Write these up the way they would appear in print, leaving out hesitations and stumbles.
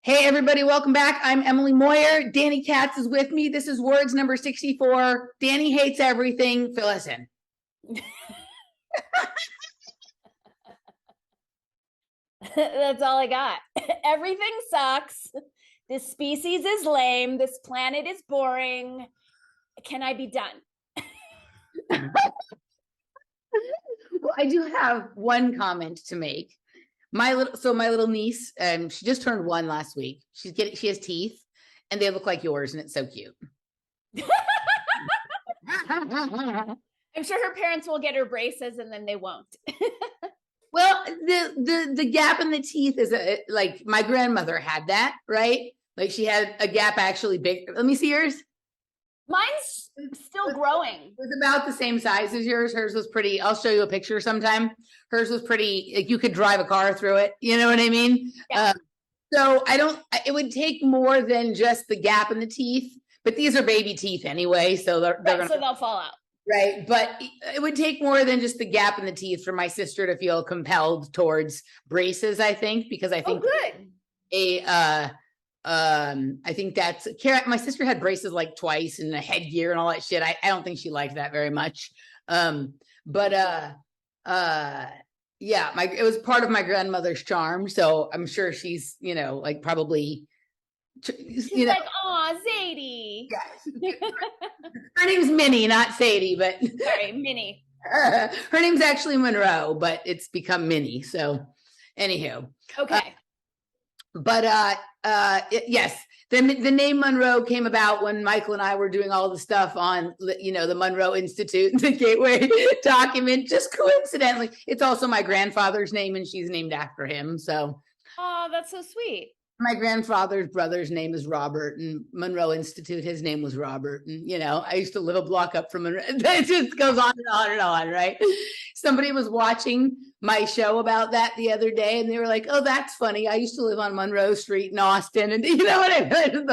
Hey, everybody, welcome back. I'm Emily Moyer. Dani Katz is with me. This is words number 64. Dani hates everything. Fill us in. That's all I got. Everything sucks. This species is lame. This planet is boring. Can I be done? Well, I do have one comment to make. My little niece, she just turned 1 last week. She has teeth, and they look like yours, and it's so cute. I'm sure her parents will get her braces, and then they won't. Well, the gap in the teeth is like my grandmother had that, right? Like she had a gap actually big. Let me see yours. Mine's still growing. It was about the same size as yours. Hers was pretty. I'll show you a picture sometime. Hers was pretty, like you could drive a car through it. You know what I mean? Yeah. So it would take more than just the gap in the teeth, but these are baby teeth anyway. So so they'll fall out. Right. But it would take more than just the gap in the teeth for my sister to feel compelled towards braces, I think, because I think good. I think that's my sister had braces like twice and a headgear and all that shit. I don't think she liked that very much. Yeah, it was part of my grandmother's charm. So I'm sure she's, like probably, she's like, "Aw, Zadie." Yeah. Her name's Minnie, not Sadie, but sorry, Minnie. Her name's actually Monroe, but it's become Minnie. So anywho. Okay. Yes, the name Monroe came about when Michael and I were doing all the stuff on, the Monroe Institute, the Gateway document. Just coincidentally, it's also my grandfather's name, and she's named after him. So, oh, that's so sweet. My grandfather's brother's name is Robert, and Monroe Institute, his name was Robert. And, I used to live a block up from Monroe. It just goes on and on and on, right? Somebody was watching my show about that the other day, and they were like, "Oh, that's funny. I used to live on Monroe Street in Austin." And you know what I mean?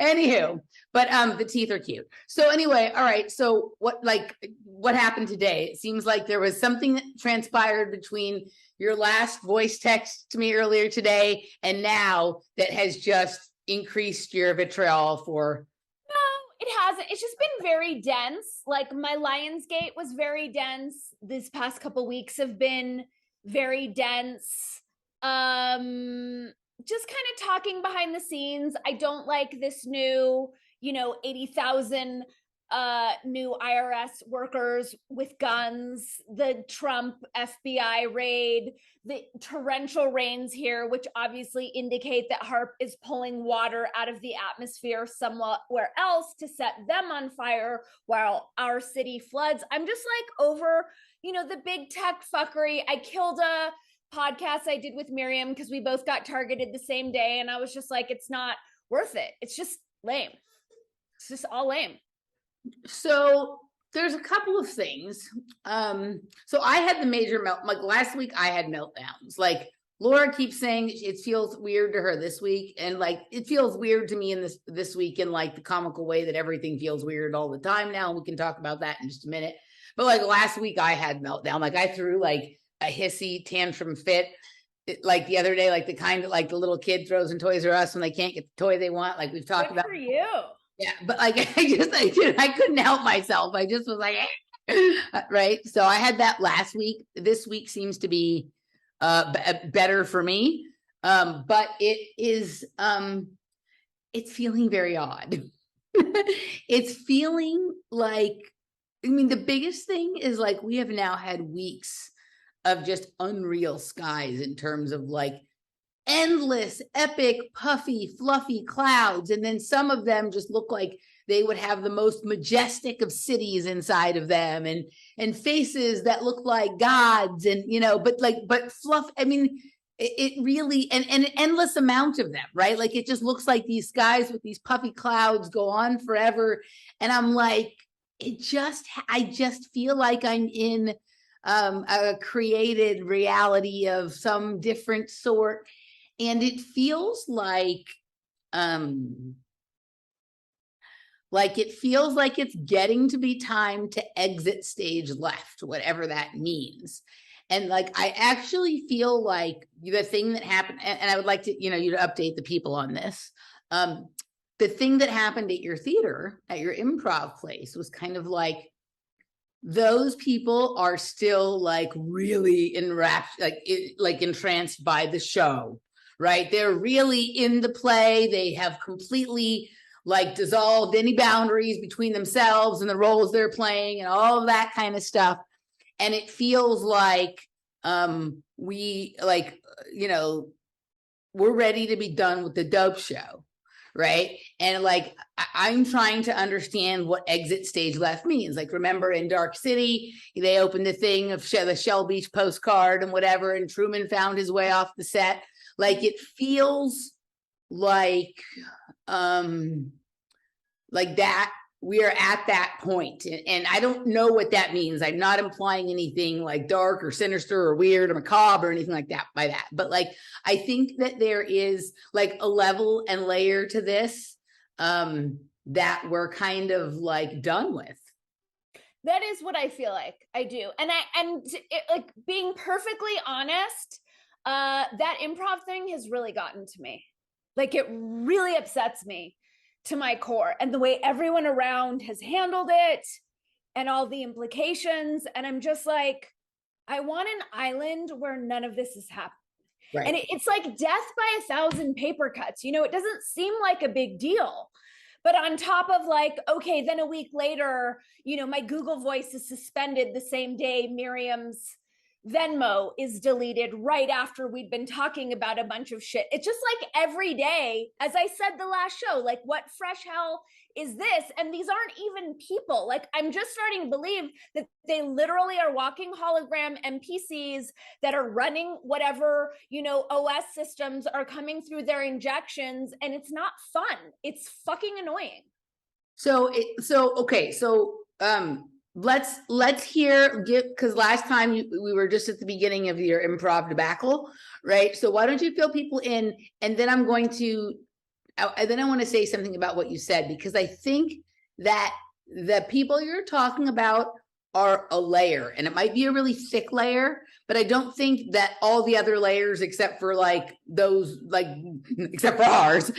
Anywho, but the teeth are cute. So anyway, all right. So what happened today? It seems like there was something that transpired between your last voice text to me earlier today and now that has just increased your vitriol for. No, it hasn't. It's just been very dense. Like my Lionsgate was very dense. These past couple weeks have been very dense. Just kind of talking behind the scenes. I don't like this new, 80,000 new IRS workers with guns, the Trump FBI raid, the torrential rains here, which obviously indicate that HARP is pulling water out of the atmosphere somewhere else to set them on fire while our city floods. I'm just like over, the big tech fuckery. I killed a podcast I did with Miriam because we both got targeted the same day, and I was just like, it's not worth it. It's just lame. It's just all lame. So there's a couple of things. So I had the major like last week I had meltdowns. Like Laura keeps saying it feels weird to her this week, and like it feels weird to me in this week in like the comical way that everything feels weird all the time now. We can talk about that in just a minute. But like last week I had meltdown. Like I threw like a hissy tantrum fit. Like the other day, like the kind that like the little kid throws in Toys R Us when they can't get the toy they want. Like we've talked about. For you. Yeah, but like I couldn't help myself. I just was like, right. So I had that last week. This week seems to be better for me, but it is it's feeling very odd. It's feeling like, the biggest thing is like we have now had weeks of just unreal skies in terms of like endless, epic, puffy, fluffy clouds. And then some of them just look like they would have the most majestic of cities inside of them and faces that look like gods and, but fluff. It really, and an endless amount of them, right? Like it just looks like these skies with these puffy clouds go on forever. And I'm like, I just feel like I'm in a created reality of some different sort. And it feels like it's getting to be time to exit stage left, whatever that means. And like, I actually feel like the thing that happened, and I would like to, you to update the people on this. The thing that happened at your theater, at your improv place, was kind of like, those people are still like really enraptured, like entranced by the show, right? They're really in the play. They have completely like dissolved any boundaries between themselves and the roles they're playing and all of that kind of stuff. And it feels like we like, we're ready to be done with the dope show, right? And like, I'm trying to understand what exit stage left means. Like, remember in Dark City, they opened the thing of the Shell Beach postcard and whatever, and Truman found his way off the set. Like, it feels like that we are at that point. And I don't know what that means. I'm not implying anything like dark or sinister or weird or macabre or anything like that by that. But like, I think that there is like a level and layer to this that we're kind of like done with. That is what I feel like. I do. And like, being perfectly honest, that improv thing has really gotten to me. Like, it really upsets me to my core, and the way everyone around has handled it and all the implications. And I'm just like, I want an island where none of this is happening. Right. And it's like death by 1,000 paper cuts. It doesn't seem like a big deal. But on top of like, okay, then a week later, my Google Voice is suspended the same day Miriam's Venmo is deleted right after we'd been talking about a bunch of shit. It's just like every day, as I said the last show, like, what fresh hell is this? And these aren't even people. Like, I'm just starting to believe that they literally are walking hologram NPCs that are running whatever, OS systems are coming through their injections. And it's not fun. It's fucking annoying. Let's hear, because last time we were just at the beginning of your improv debacle, right? So why don't you fill people in, and then I want to say something about what you said, because I think that the people you're talking about are a layer, and it might be a really thick layer, but I don't think that all the other layers, except for like those, like except for ours,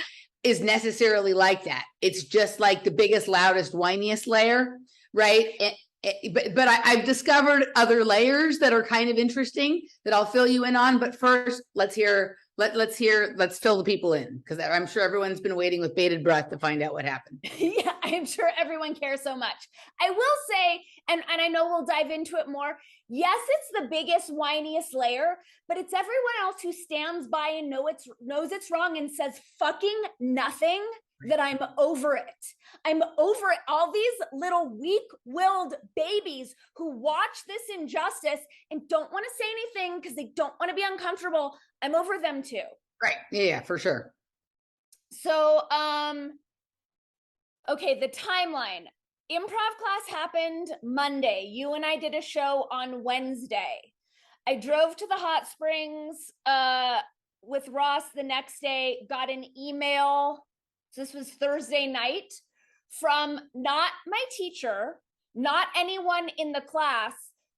is necessarily like that. It's just like the biggest, loudest, whiniest layer, right? But I've discovered other layers that are kind of interesting that I'll fill you in on. But first, let's fill the people in, because I'm sure everyone's been waiting with bated breath to find out what happened. Yeah, I'm sure everyone cares so much. I will say, and I know we'll dive into it more, yes, it's the biggest, whiniest layer, but it's everyone else who stands by and knows it's wrong and says fucking nothing, that I'm over it. I'm over it. All these little weak-willed babies who watch this injustice and don't want to say anything because they don't want to be uncomfortable. I'm over them too. Right. Yeah, for sure. So, okay, the timeline. Improv class happened Monday. You and I did a show on Wednesday. I drove to the hot springs with Ross the next day, got an email. So this was Thursday night, from not my teacher, not anyone in the class,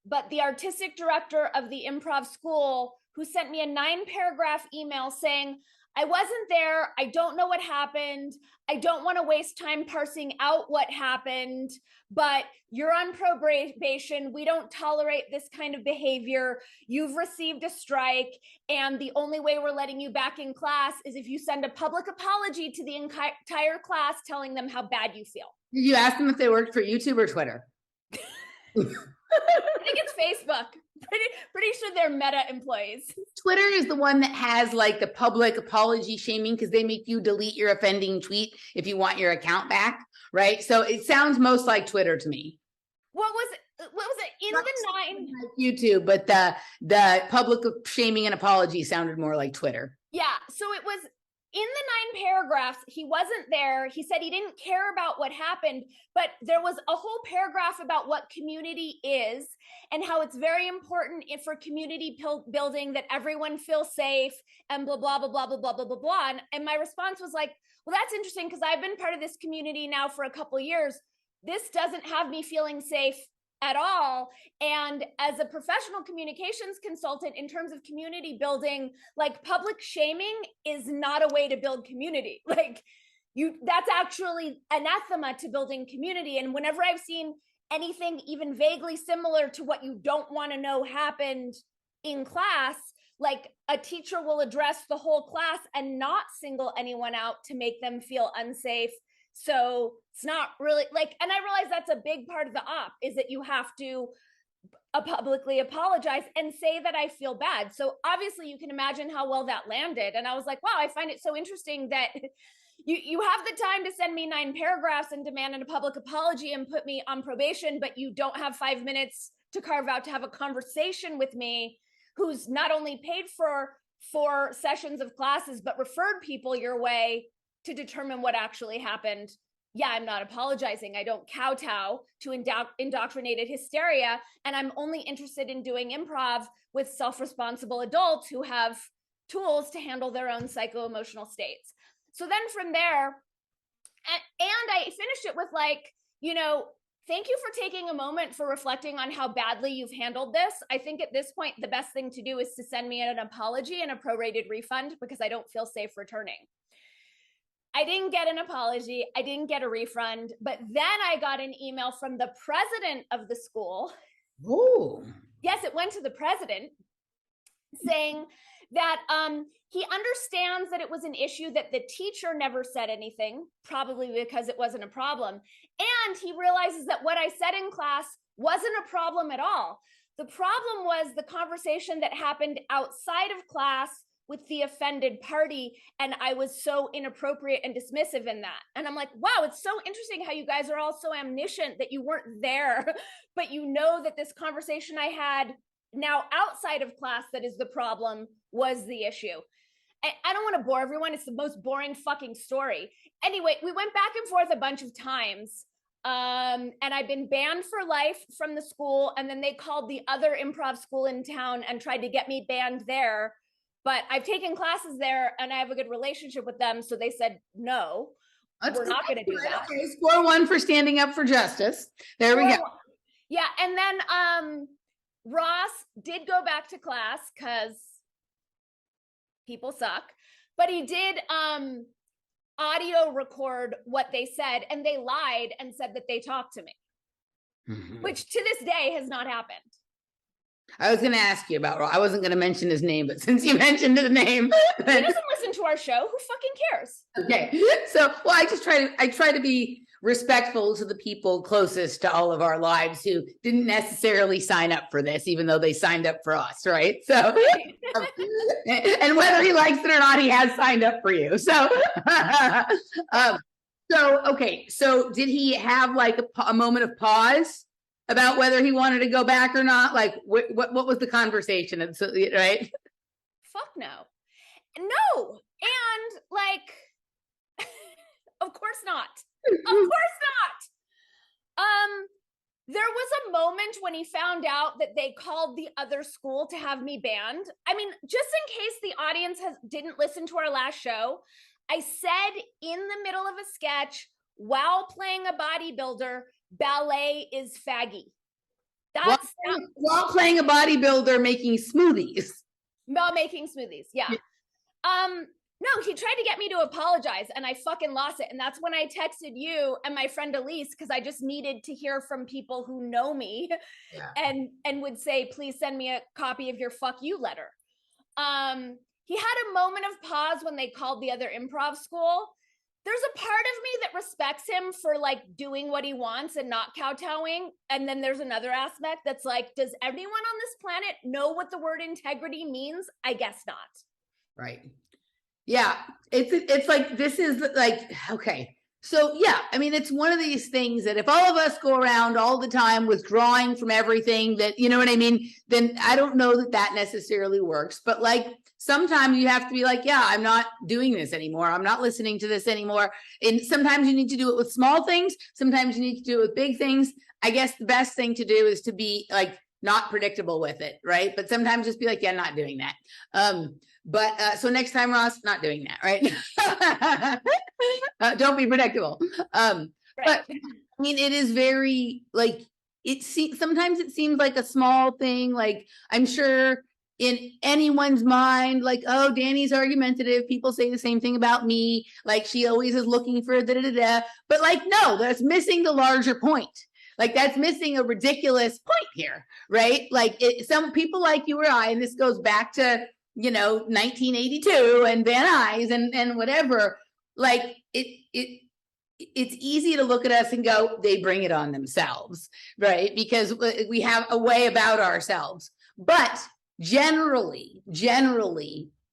but the artistic director of the improv school, who sent me a 9-paragraph email saying, I wasn't there. I don't know what happened. I don't want to waste time parsing out what happened, but you're on probation. We don't tolerate this kind of behavior. You've received a strike, and the only way we're letting you back in class is if you send a public apology to the entire class telling them how bad you feel. Did you ask them if they worked for YouTube or Twitter? I think it's Facebook. Pretty sure they're Meta employees. Twitter is the one that has like the public apology shaming, because they make you delete your offending tweet if you want your account back, right? So it sounds most like Twitter to me. What was it in the 9? Like YouTube, but the public shaming and apology sounded more like Twitter. Yeah, so it was in the 9 paragraphs. He wasn't there. He said he didn't care about what happened, but there was a whole paragraph about what community is and how it's very important for community building that everyone feels safe and blah, blah, blah, blah, blah, blah, blah, blah, blah. And my response was like, well, that's interesting, because I've been part of this community now for a couple of years. This doesn't have me feeling safe at all. And as a professional communications consultant, in terms of community building, like public shaming is not a way to build community. Like that's actually anathema to building community. And whenever I've seen anything even vaguely similar to what you don't want to know happened in class, like a teacher will address the whole class and not single anyone out to make them feel unsafe. So it's not really like, and I realize that's a big part of the op, is that you have to publicly apologize and say that I feel bad. So obviously you can imagine how well that landed. And I was like, wow, I find it so interesting that you have the time to send me 9 paragraphs and demand a public apology and put me on probation, but you don't have 5 minutes to carve out to have a conversation with me, who's not only paid for 4 sessions of classes, but referred people your way to determine what actually happened. Yeah, I'm not apologizing. I don't kowtow to indoctrinated hysteria. And I'm only interested in doing improv with self-responsible adults who have tools to handle their own psycho-emotional states. So then from there, and I finished it with like, you know, thank you for taking a moment for reflecting on how badly you've handled this. I think at this point, the best thing to do is to send me an apology and a prorated refund, because I don't feel safe returning. I didn't get an apology. I didn't get a refund, but then I got an email from the president of the school. Oh, yes, it went to the president, saying that he understands that it was an issue, that the teacher never said anything, probably because it wasn't a problem. And he realizes that what I said in class wasn't a problem at all. The problem was the conversation that happened outside of class with the offended party, and I was so inappropriate and dismissive in that. And I'm like, wow, it's so interesting how you guys are all so omniscient that you weren't there, but you know that this conversation I had now outside of class that is the problem was the issue. I don't want to bore everyone. It's the most boring fucking story. Anyway, we went back and forth a bunch of times. And I've been banned for life from the school. And then they called the other improv school in town and tried to get me banned there. But I've taken classes there and I have a good relationship with them. So they said, no, we're not going to do that. Okay, score 1 for standing up for justice. There we go. Yeah. And then Ross did go back to class because people suck, but he did audio record what they said, and they lied and said that they talked to me, which to this day has not happened. I was going to ask you about, I wasn't going to mention his name, but since you mentioned his name. He doesn't listen to our show. Who fucking cares? Okay. So, well, I try to be respectful to the people closest to all of our lives who didn't necessarily sign up for this, even though they signed up for us, right? So, and whether he likes it or not, he has signed up for you. So, okay. So did he have like a moment of pause about whether he wanted to go back or not? Like what was the conversation? And so, right? Fuck no. No. And like, of course not. Of course not. There was a moment when he found out that they called the other school to have me banned. I mean, just in case the audience didn't listen to our last show, I said in the middle of a sketch, while playing a bodybuilder, ballet is faggy. That's while playing a bodybuilder, making smoothies. While making smoothies, yeah. No, he tried to get me to apologize and I fucking lost it. And that's when I texted you and my friend Elise, because I just needed to hear from people who know me and would say, please send me a copy of your fuck you letter. He had a moment of pause when they called the other improv school. There's a part of me that respects him for like doing what he wants and not kowtowing. And then there's another aspect that's like, does everyone on this planet know what the word integrity means? I guess not. Right. Yeah. It's like, this is like, okay. So yeah, I mean, it's one of these things that if all of us go around all the time withdrawing from everything that, you know what I mean, then I don't know that necessarily works. But like, sometimes you have to be like, yeah, I'm not doing this anymore. I'm not listening to this anymore. And sometimes you need to do it with small things. Sometimes you need to do it with big things. I guess the best thing to do is to be like, not predictable with it. Right. But sometimes just be like, yeah, I'm not doing that. So next time, Ross, not doing that, right? Don't be predictable. Right. But I mean, it is very like, sometimes it seems like a small thing. Like I'm sure in anyone's mind, like, oh, Dani's argumentative. People say the same thing about me. Like she always is looking for da da da da. But like, no, that's missing the larger point. Like that's missing a ridiculous point here, right? Like some people like you or I, and this goes back to 1982 and Van Nuys and whatever. Like it's easy to look at us and go, they bring it on themselves, right? Because we have a way about ourselves. But generally,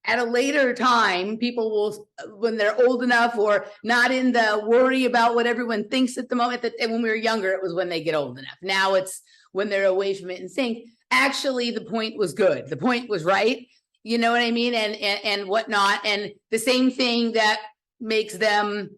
at a later time, people will, when they're old enough or not in the worry about what everyone thinks at the moment, that when we were younger, it was when they get old enough. Now it's when they're away from it and think, actually, the point was good. The point was right. You know what I mean? And whatnot. And the same thing that makes them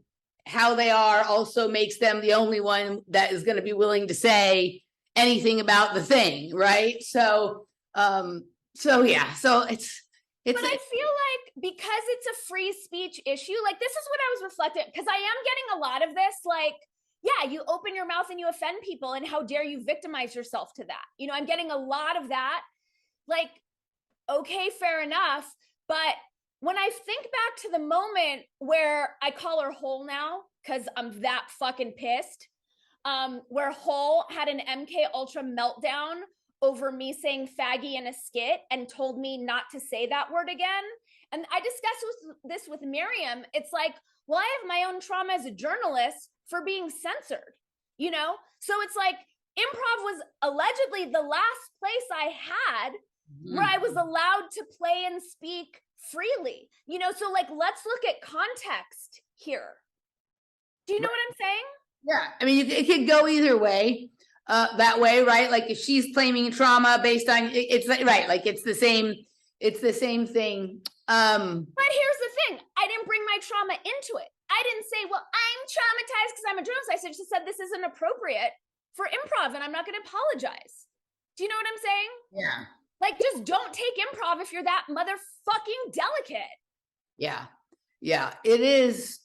how they are also makes them the only one that is going to be willing to say anything about the thing, right? So yeah, so it's but I feel like because it's a free speech issue, like this is what I was reflecting, because I am getting a lot of this, like, yeah, you open your mouth and you offend people, and how dare you victimize yourself to that? I'm getting a lot of that. Like, okay, fair enough. But when I think back to the moment where I call her Hole now, because I'm that fucking pissed, where Hole had an MK Ultra meltdown over me saying faggy in a skit and told me not to say that word again. And I discussed this with Miriam. It's like, well, I have my own trauma as a journalist for being censored, So it's like improv was allegedly the last place I had where I was allowed to play and speak freely, So like, let's look at context here. Do you know what I'm saying? Yeah. I mean, it could go either way. That way, right? Like if she's claiming trauma based on it's right, like it's the same thing. But here's the thing, I didn't bring my trauma into it. I didn't say, well, I'm traumatized because I'm a journalist. I just said this isn't appropriate for improv and I'm not going to apologize. Do you know what I'm saying? Yeah. Like, just don't take improv if you're that motherfucking delicate. Yeah. Yeah, it is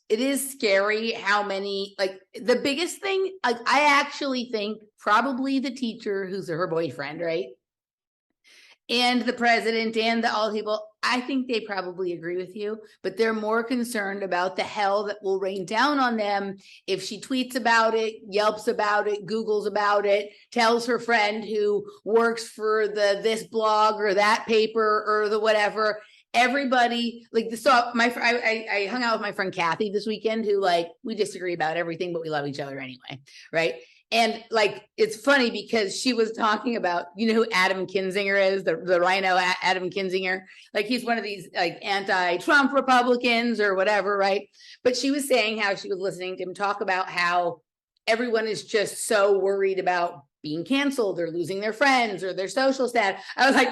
scary how many, like the biggest thing, like I actually think probably the teacher who's her boyfriend, right? And the president and all the people, I think they probably agree with you, but they're more concerned about the hell that will rain down on them if she tweets about it, Yelps about it, Googles about it, tells her friend who works for this blog or that paper or the whatever. Everybody, like, so I hung out with my friend Kathy this weekend, who, like, we disagree about everything, but we love each other anyway, right? And like, it's funny because she was talking about, who Adam Kinzinger is, the rhino Adam Kinzinger. Like, he's one of these like anti-Trump Republicans or whatever, right? But she was saying how she was listening to him talk about how everyone is just so worried about being canceled or losing their friends or their social status. I was like,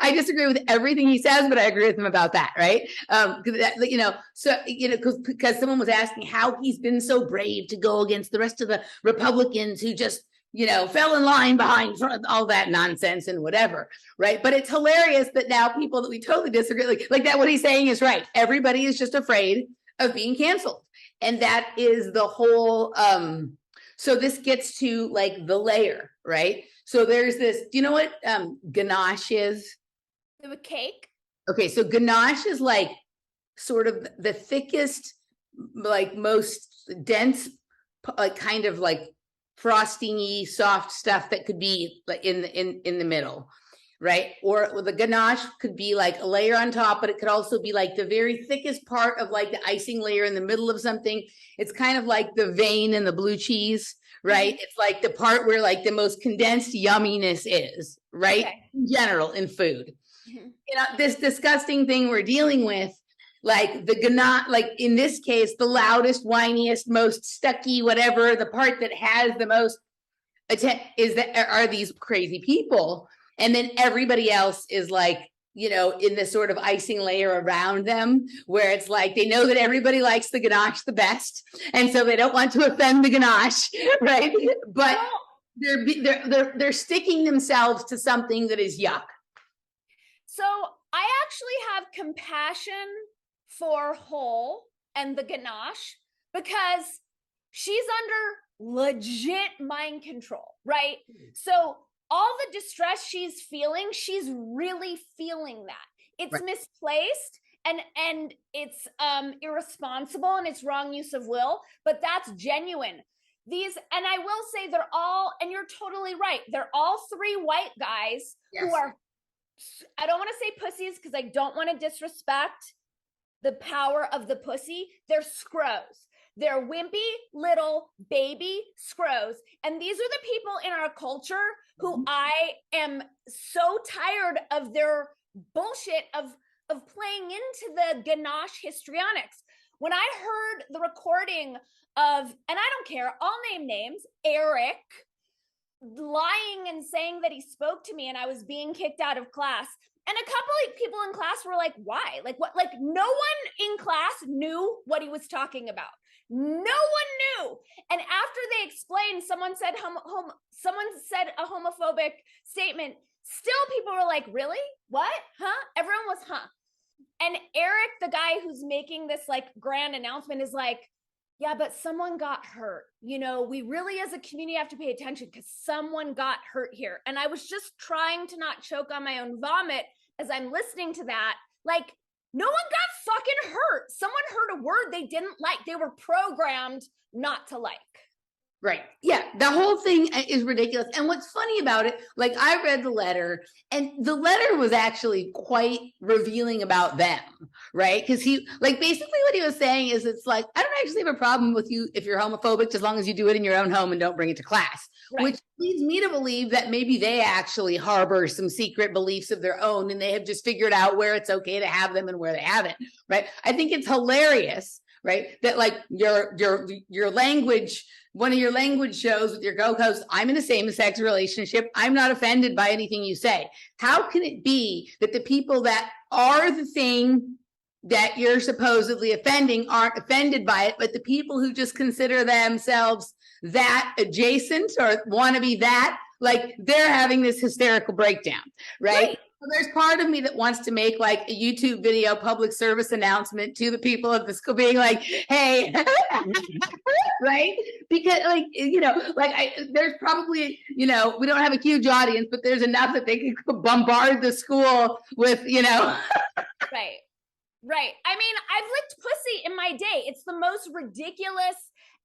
I disagree with everything he says, but I agree with him about that, right? Because someone was asking how he's been so brave to go against the rest of the Republicans who just, fell in line behind all that nonsense and whatever, right? But it's hilarious that now people that we totally disagree, like that, what he's saying is right. Everybody is just afraid of being canceled. And that is the whole, so this gets to like the layer, right? So there's this, do you know what ganache is? The cake? Okay, so ganache is like sort of the thickest, like most dense, like kind of like frosting-y soft stuff that could be like in the middle, right? Or the ganache could be like a layer on top, but it could also be like the very thickest part of like the icing layer in the middle of something. It's kind of like the vein in the blue cheese, right? It's like the part where like the most condensed yumminess is, right? Okay. In general, in food. This disgusting thing we're dealing with, like the ganache, like in this case, the loudest, whiniest, most stucky, whatever, the part that has the most are these crazy people. And then everybody else is like, in this sort of icing layer around them, where it's like they know that everybody likes the ganache the best, and so they don't want to offend the ganache, right? But they're sticking themselves to something that is yuck. So I actually have compassion for Hole and the ganache because she's under legit mind control, right? So all the distress she's feeling, she's really feeling that. It's Right. misplaced and it's irresponsible and it's wrong use of will, but that's genuine. These, and I will say they're all, and you're totally right, they're all three white guys who are, I don't want to say pussies because I don't want to disrespect the power of the pussy. They're scrows. They're wimpy little baby scrows. And these are the people in our culture who I am so tired of their bullshit of playing into the ganache histrionics. When I heard the recording of, and I don't care, I'll name names, Eric lying and saying that he spoke to me and I was being kicked out of class. And a couple of people in class were like, why? Like what? Like no one in class knew what he was talking about. No one knew. And after they explained, someone said someone said a homophobic statement. Still people were like, really? What? Huh? Everyone was, huh? And Eric, the guy who's making this like grand announcement, is like, yeah, but someone got hurt. You know, we really as a community have to pay attention because someone got hurt here. And I was just trying to not choke on my own vomit as I'm listening to that. Like, no one got fucking hurt. Someone heard a word they didn't like. They were programmed not to like. Right. Yeah. The whole thing is ridiculous. And what's funny about it, like I read the letter and the letter was actually quite revealing about them. Right. Because he, like, basically what he was saying is it's like, I don't actually have a problem with you if you're homophobic, as long as you do it in your own home and don't bring it to class. Right. Which leads me to believe that maybe they actually harbor some secret beliefs of their own and they have just figured out where it's okay to have them and where they haven't. Right. I think it's hilarious. Right. That like your language, one of your language shows with your co-host, I'm in a same-sex relationship. I'm not offended by anything you say. How can it be that the people that are the thing that you're supposedly offending aren't offended by it, but the people who just consider themselves that adjacent or want to be that, like they're having this hysterical breakdown, right? So there's part of me that wants to make like a YouTube video public service announcement to the people of the school being like, hey, right? Because like, you know, like there's probably, you know, we don't have a huge audience, but there's enough that they can bombard the school with, you know. Right. Right. I mean, I've licked pussy in my day. It's the most ridiculous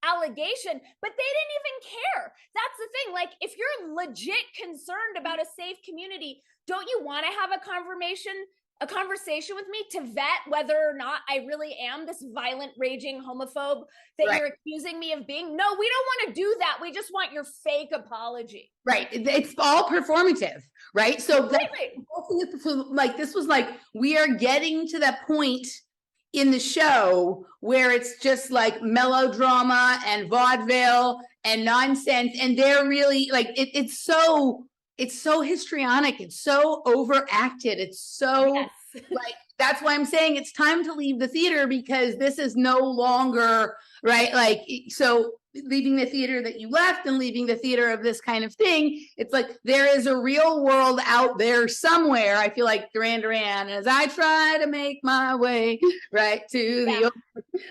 allegation, but they didn't even care. That's the thing. Like, if you're legit concerned about a safe community, don't you want to have a conversation with me to vet whether or not I really am this violent, raging homophobe that you're accusing me of being? No, we don't want to do that. We just want your fake apology. Right. It's all performative, right? So like this was like, we are getting to that point in the show where it's just like melodrama and vaudeville and nonsense. And they're really like, it's so histrionic. It's so overacted. It's so like, that's why I'm saying it's time to leave the theater because this is no longer right. Like, so leaving the theater that you left and leaving the theater of this kind of thing, it's like there is a real world out there somewhere. I feel like Duran Duran, as I try to make my way right to the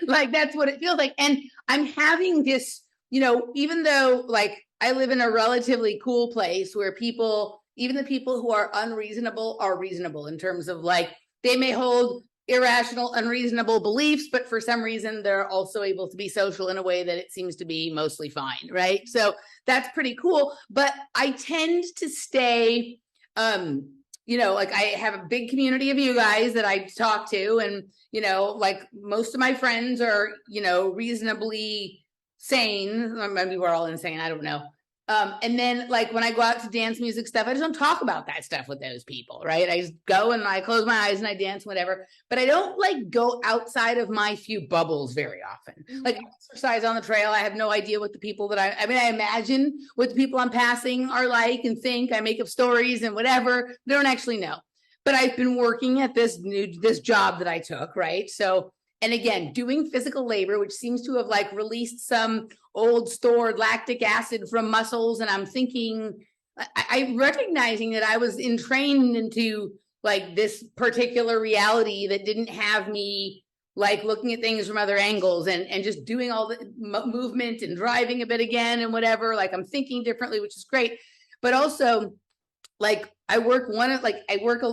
like that's what it feels like. And I'm having this, you know, even though like I live in a relatively cool place where people, even the people who are unreasonable are reasonable in terms of like they may hold irrational, unreasonable beliefs, but for some reason they're also able to be social in a way that it seems to be mostly fine, right? So that's pretty cool. But I tend to stay, you know, like I have a big community of you guys that I talk to, and you know, like most of my friends are, you know, reasonably sane. Maybe we're all insane. I don't know. And then like when I go out to dance music stuff, I just don't talk about that stuff with those people, right? I just go and I close my eyes and I dance, whatever. But I don't like go outside of my few bubbles very often. Like I exercise on the trail. I have no idea what the people that I mean, I imagine what the people I'm passing are like and think. I make up stories and whatever. They don't actually know. But I've been working at this job that I took, right? So, and again, doing physical labor, which seems to have like released some old stored lactic acid from muscles. And I'm thinking, I'm recognizing that I was entrained into like this particular reality that didn't have me like looking at things from other angles and just doing all the movement and driving a bit again and whatever. Like I'm thinking differently, which is great. But also, like I work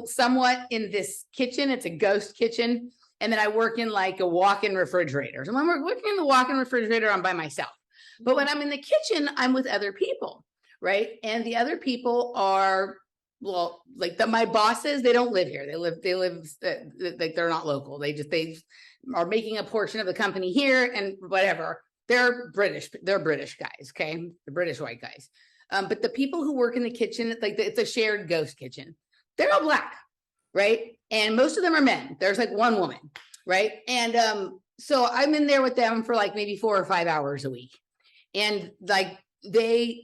somewhat in this kitchen. It's a ghost kitchen. And then I work in like a walk-in refrigerator. So when I'm working in the walk-in refrigerator, I'm by myself. But when I'm in the kitchen, I'm with other people, right? And the other people are, well, like my bosses, they don't live here. They live like they're not local. They are making a portion of the company here and whatever. They're British guys, okay? The British white guys. But the people who work in the kitchen, like it's a shared ghost kitchen. They're all Black, right? And most of them are men. There's like one woman, right? And so I'm in there with them for like maybe 4 or 5 hours a week. And like the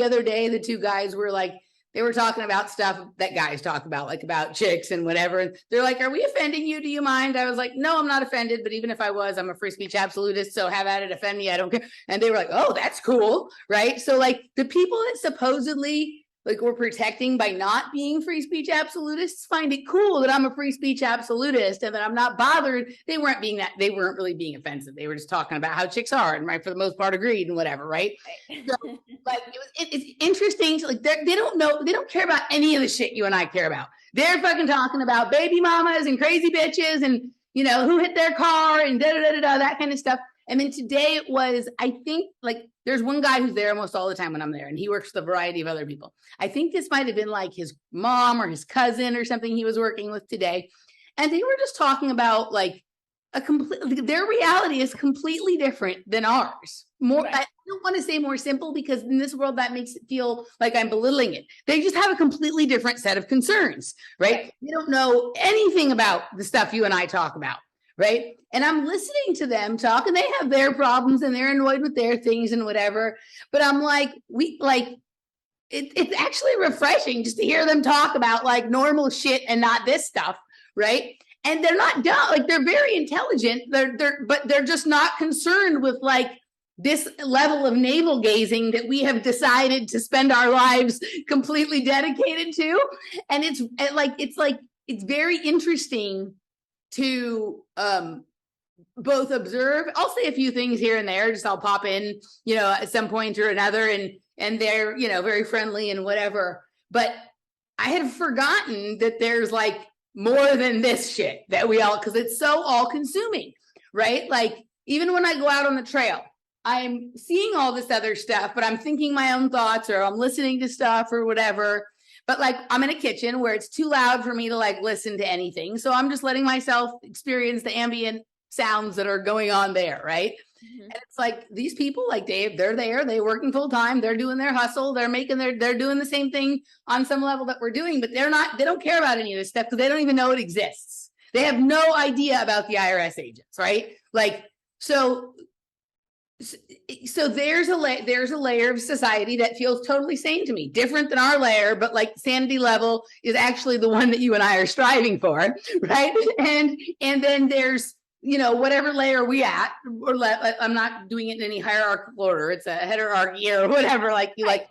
other day, the two guys were like, they were talking about stuff that guys talk about, like about chicks and whatever. And they're like, are we offending you? Do you mind? I was like, no, I'm not offended. But even if I was, I'm a free speech absolutist. So have at it, offend me. I don't care. And they were like, oh, that's cool. Right. So like the people that supposedly like we're protecting by not being free speech absolutists find it cool that I'm a free speech absolutist and that I'm not bothered. They weren't really being offensive. They were just talking about how chicks are and right for the most part agreed and whatever, right? So like it's interesting to like they don't care about any of the shit you and I care about. They're fucking talking about baby mamas and crazy bitches and you know who hit their car and that kind of stuff. And then today it was, I think, like, there's one guy who's there almost all the time when I'm there, and he works with a variety of other people. I think this might have been like his mom or his cousin or something he was working with today. And they were just talking about like their reality is completely different than ours. Right. I don't want to say more simple because in this world that makes it feel like I'm belittling it. They just have a completely different set of concerns, right? They don't know anything about the stuff you and I talk about. Right. And I'm listening to them talk and they have their problems and they're annoyed with their things and whatever. But I'm like, it's actually refreshing just to hear them talk about like normal shit and not this stuff. Right. And they're not dumb. Like they're very intelligent. But they're just not concerned with like this level of navel gazing that we have decided to spend our lives completely dedicated to. And it's very interesting to both observe. I'll say a few things here and there, just I'll pop in, you know, at some point or another, and they're, you know, very friendly and whatever. But I had forgotten that there's like more than this shit that we all, because it's so all consuming, right? Like even when I go out on the trail, I'm seeing all this other stuff, but I'm thinking my own thoughts or I'm listening to stuff or whatever. But like I'm in a kitchen where it's too loud for me to like listen to anything. So I'm just letting myself experience the ambient sounds that are going on there, right? Mm-hmm. And it's like these people like Dave, they're there, they're working full time, they're doing their hustle, they're doing the same thing on some level that we're doing, but they don't care about any of this stuff because they don't even know it exists. They have no idea about the IRS agents, right? Like so there's a layer of society that feels totally sane to me, different than our layer, but like sanity level is actually the one that you and I are striving for, right? And then there's, you know, whatever layer we at, or I'm not doing it in any hierarchical order. It's a heterarchy or whatever, like you right.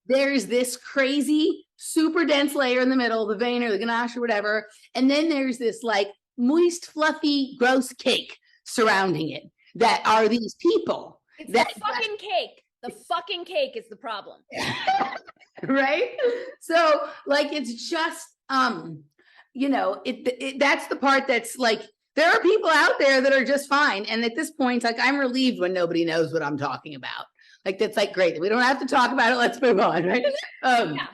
There's this crazy, super dense layer in the middle, the vein or the ganache or whatever. And then there's this like moist, fluffy, gross cake surrounding it. That are these people. It's the fucking cake. The fucking cake is the problem. Right? So like, it's just, you know, that's the part that's like, there are people out there that are just fine. And at this point, like I'm relieved when nobody knows what I'm talking about. Like, that's like, great. We don't have to talk about it. Let's move on. Right. Yeah.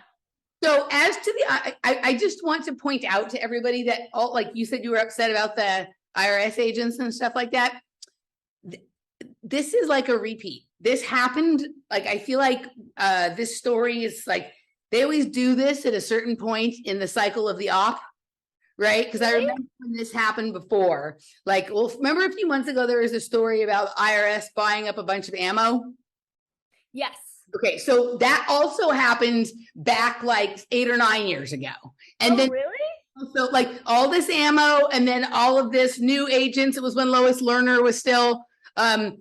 So as to I just want to point out to everybody that all, like you said, you were upset about the IRS agents and stuff like that. This is like a repeat. This happened, like, I feel like this story is like, they always do this at a certain point in the cycle of the op, right? Because I remember when this happened before. Like, well, remember a few months ago, there was a story about IRS buying up a bunch of ammo? Yes. Okay, so that also happened back like 8 or 9 years ago. And then really? So like all this ammo and then all of this new agents. It was when Lois Lerner was still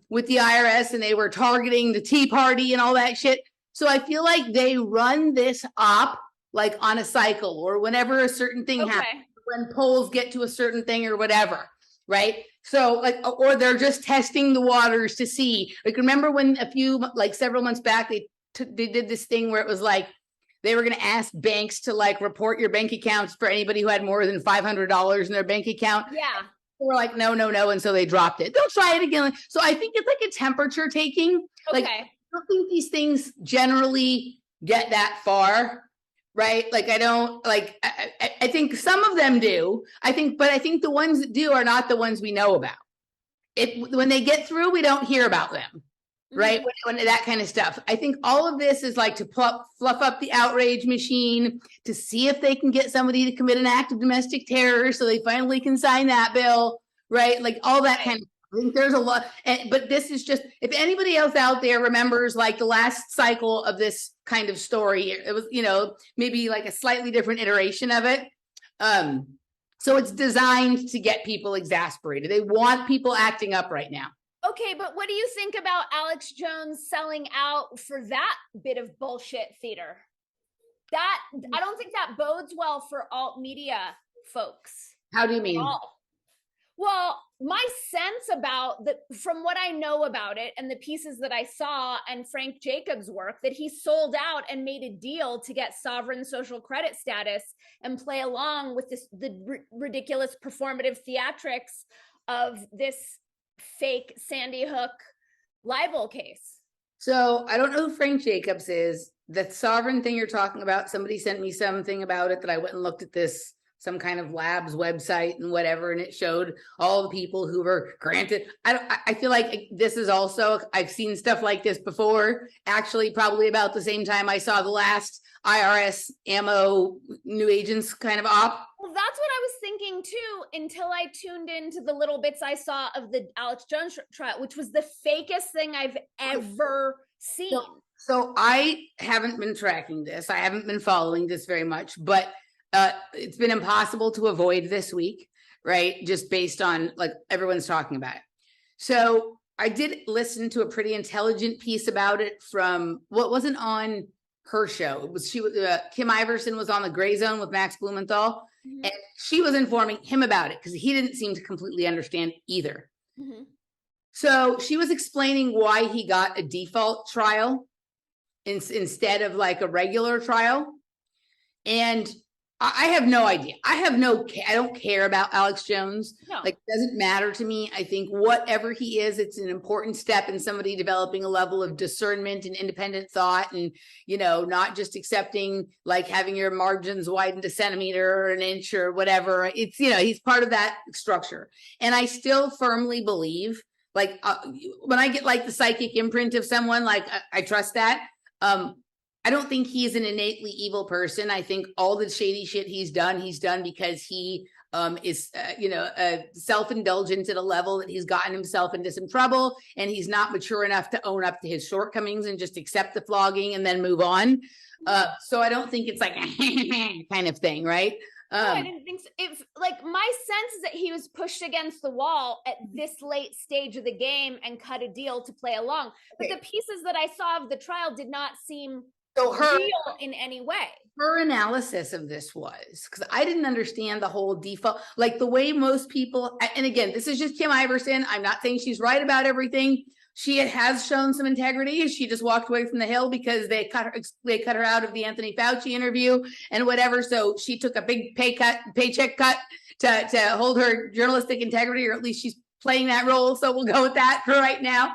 with the IRS and they were targeting the Tea Party and all that shit. So I feel like they run this op like on a cycle or whenever a certain thing happens, when polls get to a certain thing or whatever. right? So like, or they're just testing the waters to see. Like, remember when several months back, they did this thing where it was like, they were going to ask banks to like report your bank accounts for anybody who had more than $500 in their bank account. Yeah. They were like, no. And so they dropped it. They'll try it again. So I think it's like a temperature taking. Okay. Like, I don't think these things generally get that far. Right. Like, I don't like, I think some of them do. But I think the ones that do are not the ones we know about. When they get through, we don't hear about them. Right. When that kind of stuff. I think all of this is like to fluff up the outrage machine to see if they can get somebody to commit an act of domestic terror so they finally can sign that bill. Right. Like all that kind of. I think there's a lot, but this is just, if anybody else out there remembers like the last cycle of this kind of story, it was, maybe like a slightly different iteration of it. So it's designed to get people exasperated. They want people acting up right now. Okay, but what do you think about Alex Jones selling out for that bit of bullshit theater? I don't think that bodes well for alt media folks. How do you mean? Well, my sense from what I know about it and the pieces that I saw and Frank Jacobs' work, that he sold out and made a deal to get sovereign social credit status and play along with the ridiculous performative theatrics of this fake Sandy Hook libel case. So I don't know who Frank Jacobs is. The sovereign thing you're talking about, somebody sent me something about it that I went and looked at some kind of lab's website and whatever, and it showed all the people who were granted. I feel like this is also, I've seen stuff like this before, actually probably about the same time I saw the last IRS ammo new agents kind of op. Well, that's what I was thinking too, until I tuned into the little bits I saw of the Alex Jones trial, which was the fakest thing I've ever seen. So I haven't been tracking this. I haven't been following this very much, but it's been impossible to avoid this week, right? Just based on like everyone's talking about it. So I did listen to a pretty intelligent piece about it from what wasn't on her show. It was Kim Iverson was on the Gray Zone with Max Blumenthal, and she was informing him about it because he didn't seem to completely understand either. So she was explaining why he got a default trial instead of like a regular trial, and I have no idea. I don't care about Alex Jones. No. Like, it doesn't matter to me. I think whatever he is, it's an important step in somebody developing a level of discernment and independent thought, and, not just accepting like having your margins widened a centimeter or an inch or whatever. It's, he's part of that structure. And I still firmly believe, like, when I get like the psychic imprint of someone, like I trust that. I don't think he's an innately evil person. I think all the shady shit he's done because he is, self-indulgent at a level that he's gotten himself into some trouble, and he's not mature enough to own up to his shortcomings and just accept the flogging and then move on. So I don't think it's like a kind of thing, right? No, I didn't think so. It's like, my sense is that he was pushed against the wall at this late stage of the game and cut a deal to play along. But the pieces that I saw of the trial did not seem real in any way. Her analysis of this was, because I didn't understand the whole default, like the way most people, and again, this is just Kim Iverson. I'm not saying she's right about everything. She has shown some integrity. She just walked away from the Hill because they cut her out of the Anthony Fauci interview and whatever. So she took a big paycheck cut to hold her journalistic integrity, or at least she's playing that role. So we'll go with that for right now.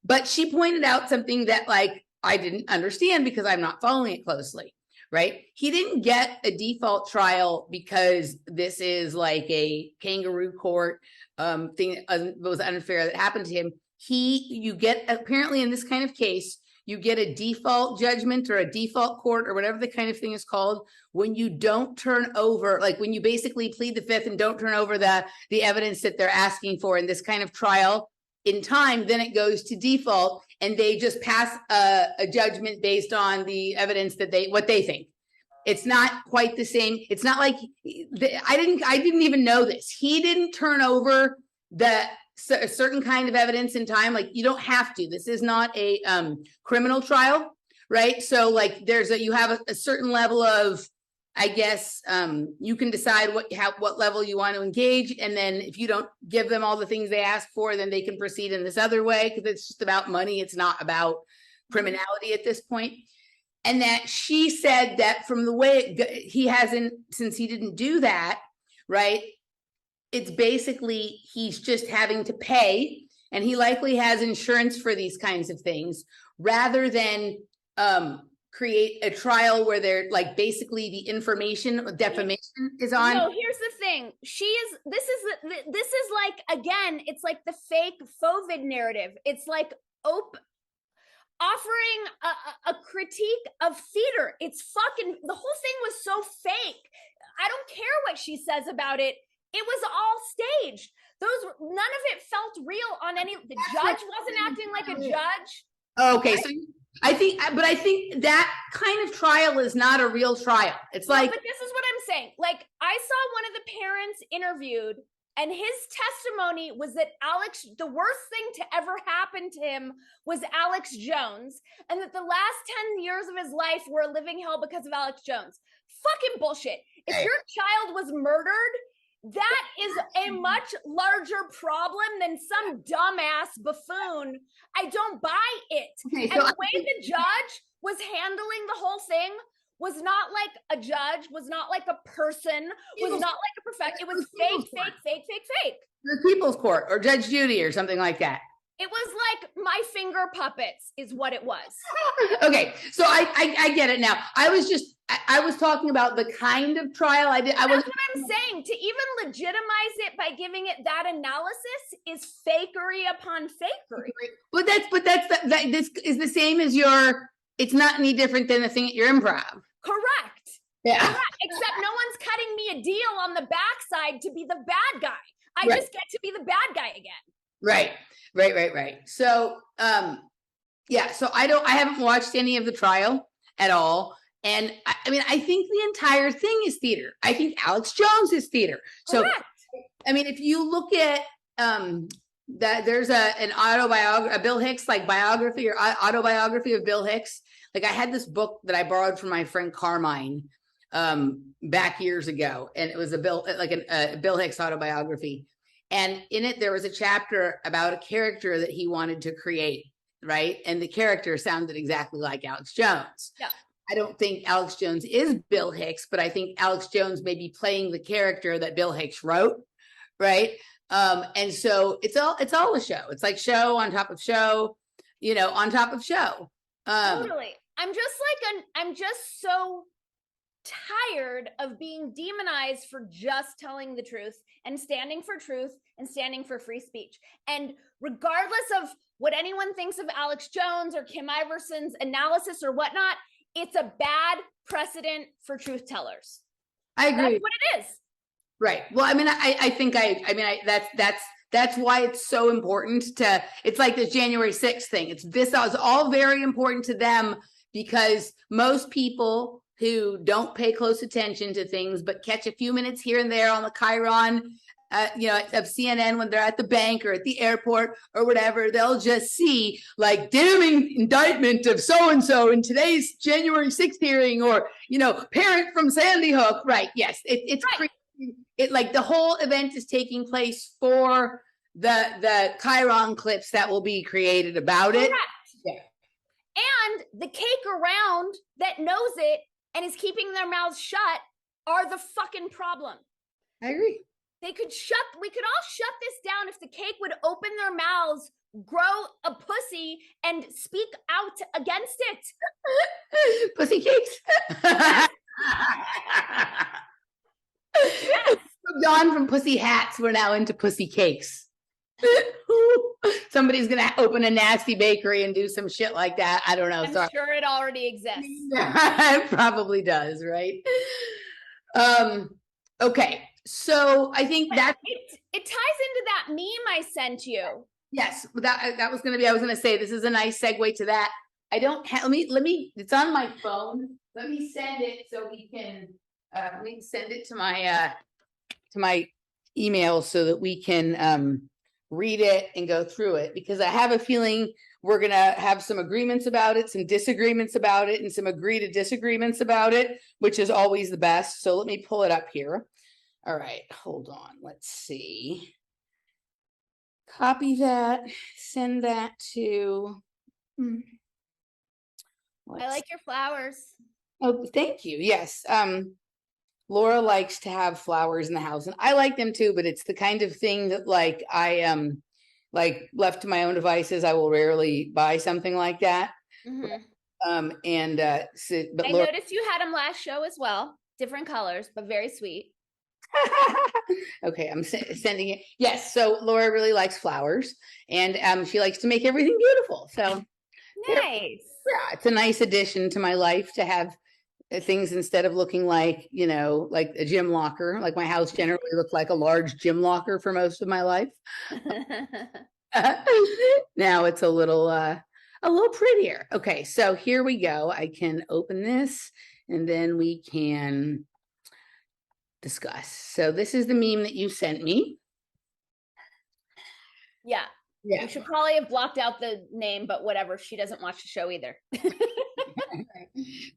But she pointed out something that like I didn't understand because I'm not following it closely, right? He didn't get a default trial because this is like a kangaroo court thing that was unfair that happened to him. You get, apparently in this kind of case, you get a default judgment or a default court or whatever the kind of thing is called when you don't turn over, like when you basically plead the fifth and don't turn over the evidence that they're asking for in this kind of trial in time, then it goes to default and they just pass a judgment based on the evidence that what they think. It's not quite the same. It's not like I didn't even know this. He didn't turn over a certain kind of evidence in time. Like, you don't have to. This is not a criminal trial, right? So like you have a certain level of, I guess you can decide what level you want to engage, and then if you don't give them all the things they ask for, then they can proceed in this other way, because it's just about money. It's not about criminality at this point. And that she said that from the way he hasn't, since he didn't do that, right? It's basically he's just having to pay, and he likely has insurance for these kinds of things, rather than create a trial where they're like basically the information defamation is on. No, here's the thing. This is like, again, it's like the fake FOVID narrative. It's like offering a critique of theater. It's fucking, the whole thing was so fake. I don't care what she says about it. It was all staged. None of it felt real on any, the judge wasn't acting like a judge. Okay, so I think that kind of trial is not a real trial. It's like, but this is what I'm saying. Like, I saw one of the parents interviewed, and his testimony was that the worst thing to ever happen to him was Alex Jones, and that the last 10 years of his life were a living hell because of Alex Jones. Fucking bullshit. If your child was murdered, that is a much larger problem than some dumbass buffoon. I don't buy it. Okay, and the way the judge was handling the whole thing was not like a judge, was not like a person, was not like a professional. It was fake. The People's Court or Judge Judy or something like that. It was like My Finger Puppets is what it was. Okay, so I get it now. I was talking about the kind of trial I did. That's what I'm saying. To even legitimize it by giving it that analysis is fakery upon fakery. But this is the same as it's not any different than the thing at your improv. Correct. Yeah. Correct. Except no one's cutting me a deal on the backside to be the bad guy. I just get to be the bad guy again. Right. So, yeah, so I haven't watched any of the trial at all. And I mean, I think the entire thing is theater. I think Alex Jones is theater. So, correct. I mean, if you look at that, there's an autobiography, a Bill Hicks like biography or autobiography of Bill Hicks. Like, I had this book that I borrowed from my friend Carmine back years ago, and it was a Bill Hicks autobiography. And in it, there was a chapter about a character that he wanted to create, right? And the character sounded exactly like Alex Jones. Yeah. I don't think Alex Jones is Bill Hicks, but I think Alex Jones may be playing the character that Bill Hicks wrote, right? And so it's all a show. It's like show on top of show, on top of show. Totally. I'm just so tired of being demonized for just telling the truth and standing for truth and standing for free speech. And regardless of what anyone thinks of Alex Jones or Kim Iverson's analysis or whatnot, it's a bad precedent for truth tellers. I agree. That's what it is. Right. Well, I mean, I think that's why it's so important it's like the January 6th thing. This is all very important to them, because most people who don't pay close attention to things, but catch a few minutes here and there on the Chiron, of CNN when they're at the bank or at the airport or whatever, they'll just see like damning indictment of so-and-so in today's January 6th hearing, or, parent from Sandy Hook. Right. Yes. It's right. It like the whole event is taking place for the Chiron clips that will be created about it. Yeah. And the cake around that knows it and is keeping their mouths shut are the fucking problem. I agree. We could all shut this down if the cake would open their mouths, grow a pussy, and speak out against it. Pussy cakes. Yes. Gone from pussy hats, we're now into pussy cakes. Somebody's gonna open a nasty bakery and do some shit like that. I don't know. I'm sure it already exists. It probably does, right? Okay, so I think that it ties into that meme I sent you. Yes, that was gonna be. I was gonna say this is a nice segue to that. I don't have. Let me. It's on my phone. Let me send it so we can. Let me send it to my email so that we can read it and go through it, because I have a feeling we're going to have some agreements about it, some disagreements about it, and some agree to disagreements about it, which is always the best. So let me pull it up here. All right, hold on. Let's see. Copy that, send that to. I like your flowers. Oh, thank you. Yes. Laura likes to have flowers in the house, and I like them too, but it's the kind of thing that like I like left to my own devices, I will rarely buy something like that. Mhm. But I Laura, noticed you had them last show as well. Different colors, but very sweet. okay, I'm sending it. Yes, so Laura really likes flowers, and she likes to make everything beautiful. So Nice. yeah, it's a nice addition to my life to have things, instead of looking like, you know, like a gym locker. Like my house generally looked like a large gym locker for most of my life. Now it's a little prettier. Okay, so here we go. I can open this and then we can discuss. So this is the meme that you sent me. Yeah. Yeah. We should probably have blocked out the name, but whatever. She doesn't watch the show either.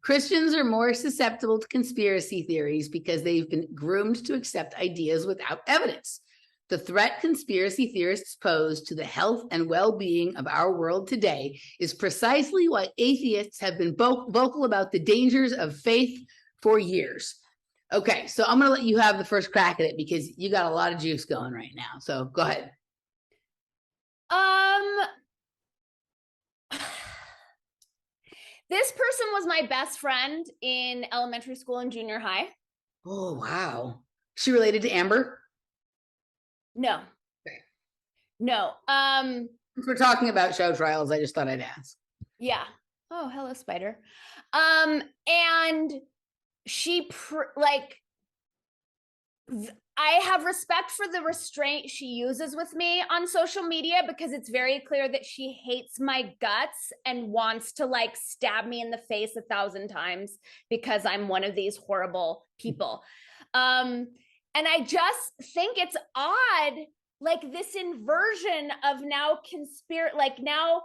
Christians are more susceptible to conspiracy theories because they've been groomed to accept ideas without evidence. The threat conspiracy theorists pose to the health and well-being of our world today is precisely why atheists have been vocal about the dangers of faith for years. Okay, so I'm going to let you have the first crack at it because you got a lot of juice going right now. So go ahead. This person was my best friend in elementary school and junior high. Oh, wow. She related to Amber? No. Okay. No. If we're talking about show trials, I just thought I'd ask. Yeah. Oh, hello, spider. And she I have respect for the restraint she uses with me on social media, because it's very clear that she hates my guts and wants to like stab me in the face 1,000 times because I'm one of these horrible people. And I just think it's odd, like this inversion of now now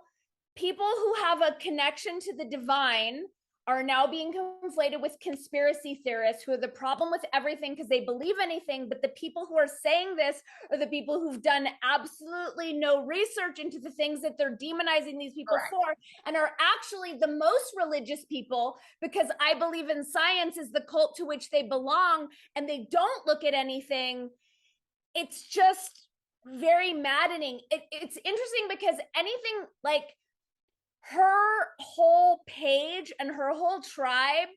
people who have a connection to the divine are now being conflated with conspiracy theorists who are the problem with everything because they believe anything. But the people who are saying this are the people who've done absolutely no research into the things that they're demonizing these people for, and are actually the most religious people, because I believe in science is the cult to which they belong, and they don't look at anything. It's just very maddening. It's interesting because anything like her whole page and her whole tribe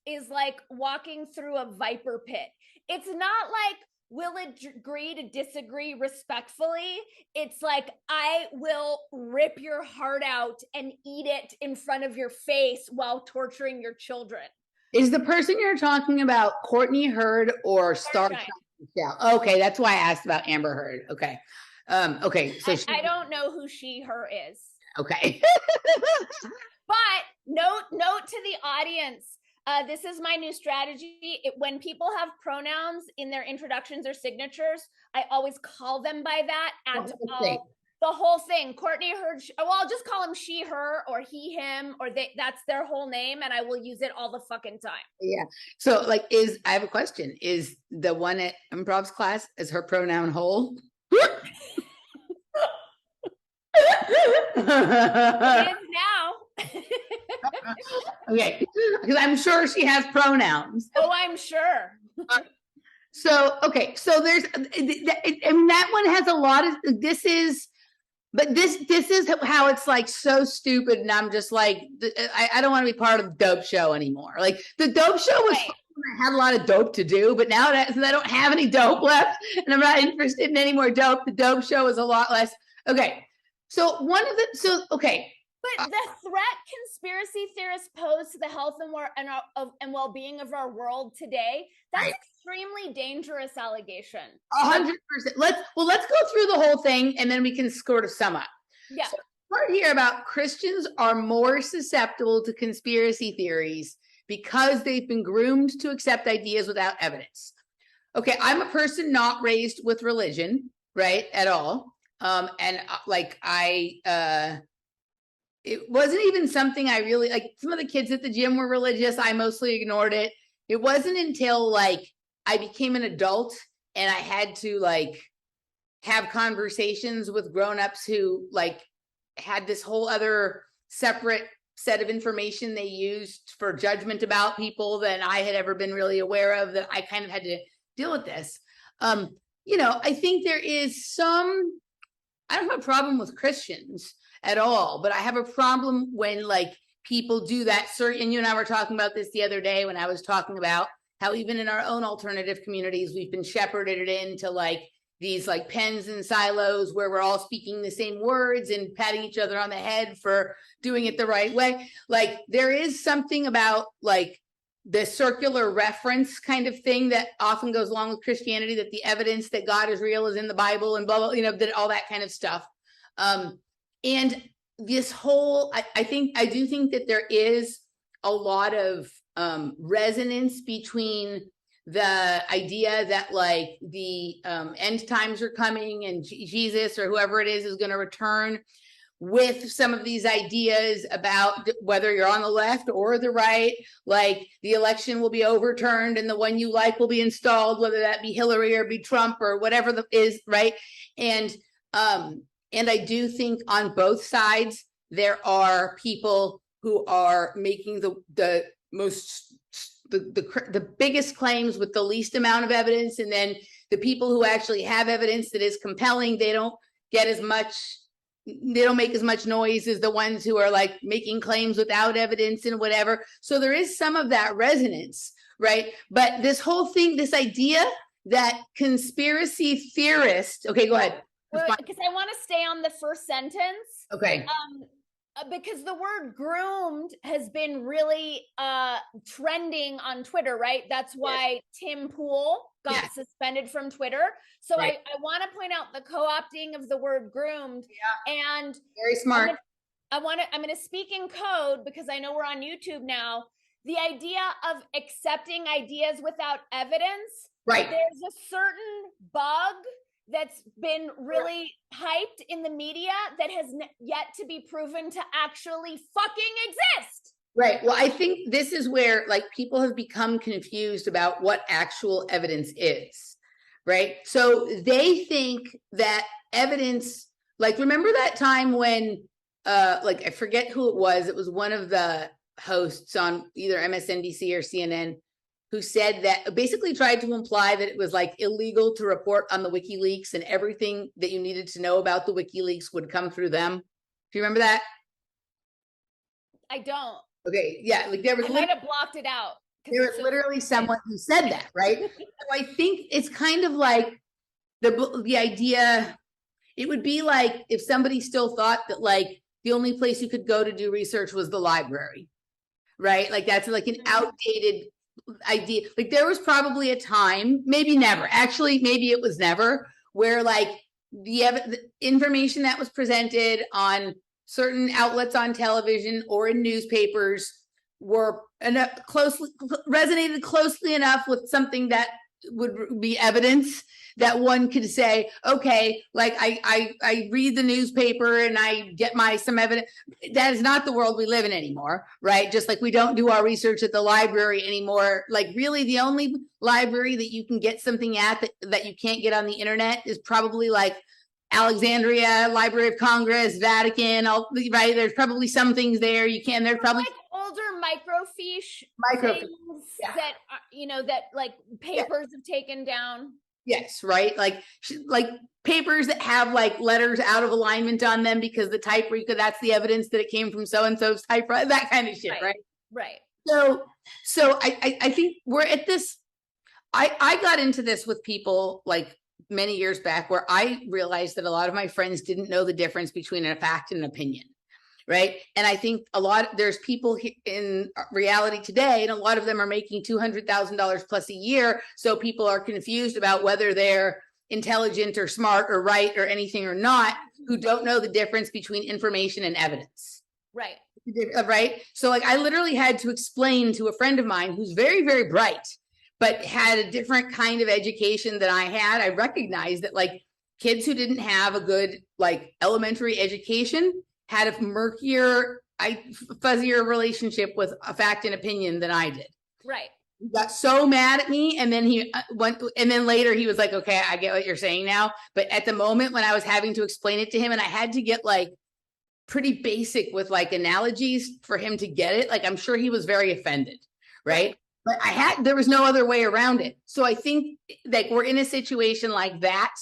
is like walking through a viper pit. It's not like we'll agree to disagree respectfully. It's like, I will rip your heart out and eat it in front of your face while torturing your children. Is the person you're talking about Courtney Heard or Star? Yeah. Okay, that's why I asked about Amber Heard. Okay. Okay. So I don't know who she, her is. Okay. But note to the audience, this is my new strategy. When people have pronouns in their introductions or signatures, I always call them by that at all. The whole thing. Courtney Heard, well, I'll just call him she, her, or he, him, or they, that's their whole name, and I will use it all the fucking time. Yeah. So like, I have a question. Is the one at improv's class, is her pronoun whole? It is now. Okay, because I'm sure she has pronouns. Oh, I'm sure. So, okay, so there's, and that one has a lot of, this is how it's like so stupid, and I'm just like, I don't want to be part of the dope show anymore. Like the dope show was fun when I had a lot of dope to do, but now that I don't have any dope left and I'm not interested in any more dope, the dope show is a lot less. Okay. So okay. But the threat conspiracy theorists pose to the health and well-being of our world today, that's extremely dangerous allegation. 100%. Let's go through the whole thing and then we can sort of sum up. Yeah. So part here about Christians are more susceptible to conspiracy theories because they've been groomed to accept ideas without evidence. Okay, I'm a person not raised with religion, right, at all. it wasn't even something I really like. Some of the kids at the gym were religious. I mostly ignored it. It wasn't until like I became an adult and I had to like have conversations with grownups who like had this whole other separate set of information they used for judgment about people than I had ever been really aware of, that I kind of had to deal with this. I think there is some, I don't have a problem with Christians at all, but I have a problem when like people do that certain, and you and I were talking about this the other day when I was talking about how even in our own alternative communities, we've been shepherded into like these like pens and silos where we're all speaking the same words and patting each other on the head for doing it the right way. Like there is something about like the circular reference kind of thing that often goes along with Christianity, that the evidence that God is real is in the Bible and blah, blah, that all that kind of stuff. And this whole, I do think that there is a lot of resonance between the idea that like the end times are coming and Jesus or whoever it is going to return, with some of these ideas about whether you're on the left or the right, like the election will be overturned and the one you like will be installed, whether that be Hillary or be Trump or whatever is right. And I do think on both sides, there are people who are making the biggest claims with the least amount of evidence. And then the people who actually have evidence that is compelling, they don't make as much noise as the ones who are like making claims without evidence and whatever. So there is some of that resonance, right? But this whole thing, this idea that conspiracy theorists, okay, go ahead. Because I want to stay on the first sentence. Okay. Because the word groomed has been really trending on Twitter, right? That's why Tim Pool got suspended from Twitter. So I want to point out the co-opting of the word groomed. Yeah. And very smart. I'm going to speak in code because I know we're on YouTube now. The idea of accepting ideas without evidence. Right. There's a certain bug that's been really hyped in the media that has yet to be proven to actually fucking exist. Right. Well, I think this is where like people have become confused about what actual evidence is, right? So they think that evidence, like remember that time when like I forget who it was one of the hosts on either MSNBC or CNN who said that, basically tried to imply that it was like illegal to report on the WikiLeaks and everything that you needed to know about the WikiLeaks would come through them. Do you remember that? I don't. Okay, yeah, like there was. I might have blocked it out. There was literally someone who said that, right? So I think it's kind of like the idea. It would be like if somebody still thought that like the only place you could go to do research was the library, right? Like that's like an outdated idea. Like there was probably a time, maybe never, actually maybe it was never, where like the information that was presented on certain outlets on television or in newspapers were resonated closely enough with something that would be evidence that one could say, okay, like I read the newspaper and I get some evidence. That is not the world we live in anymore, right? Just like we don't do our research at the library anymore. Like really the only library that you can get something at that you can't get on the internet is probably like Alexandria, Library of Congress, Vatican, right? There's probably some things there you can. There's probably like older microfiche things that that like papers have taken down. Yes, right. Like papers that have like letters out of alignment on them because the typewriter, that's the evidence that it came from so and so's typewriter. That kind of shit, right? Right. So I think we're at this. I got into this with people like many years back where I realized that a lot of my friends didn't know the difference between a fact and an opinion, right? And I think there's people in reality today, and a lot of them are making $200,000 plus a year. So people are confused about whether they're intelligent or smart or right or anything or not, who don't know the difference between information and evidence. Right. Right. So like I literally had to explain to a friend of mine who's very, very bright, but had a different kind of education than I had. I recognized that like kids who didn't have a good like elementary education had a murkier, fuzzier relationship with a fact and opinion than I did. Right. He got so mad at me, and then he went, and then later he was like, okay, I get what you're saying now. But at the moment when I was having to explain it to him, and I had to get like pretty basic with like analogies for him to get it, like I'm sure he was very offended, right? But there was no other way around it. So I think like we're in a situation like that,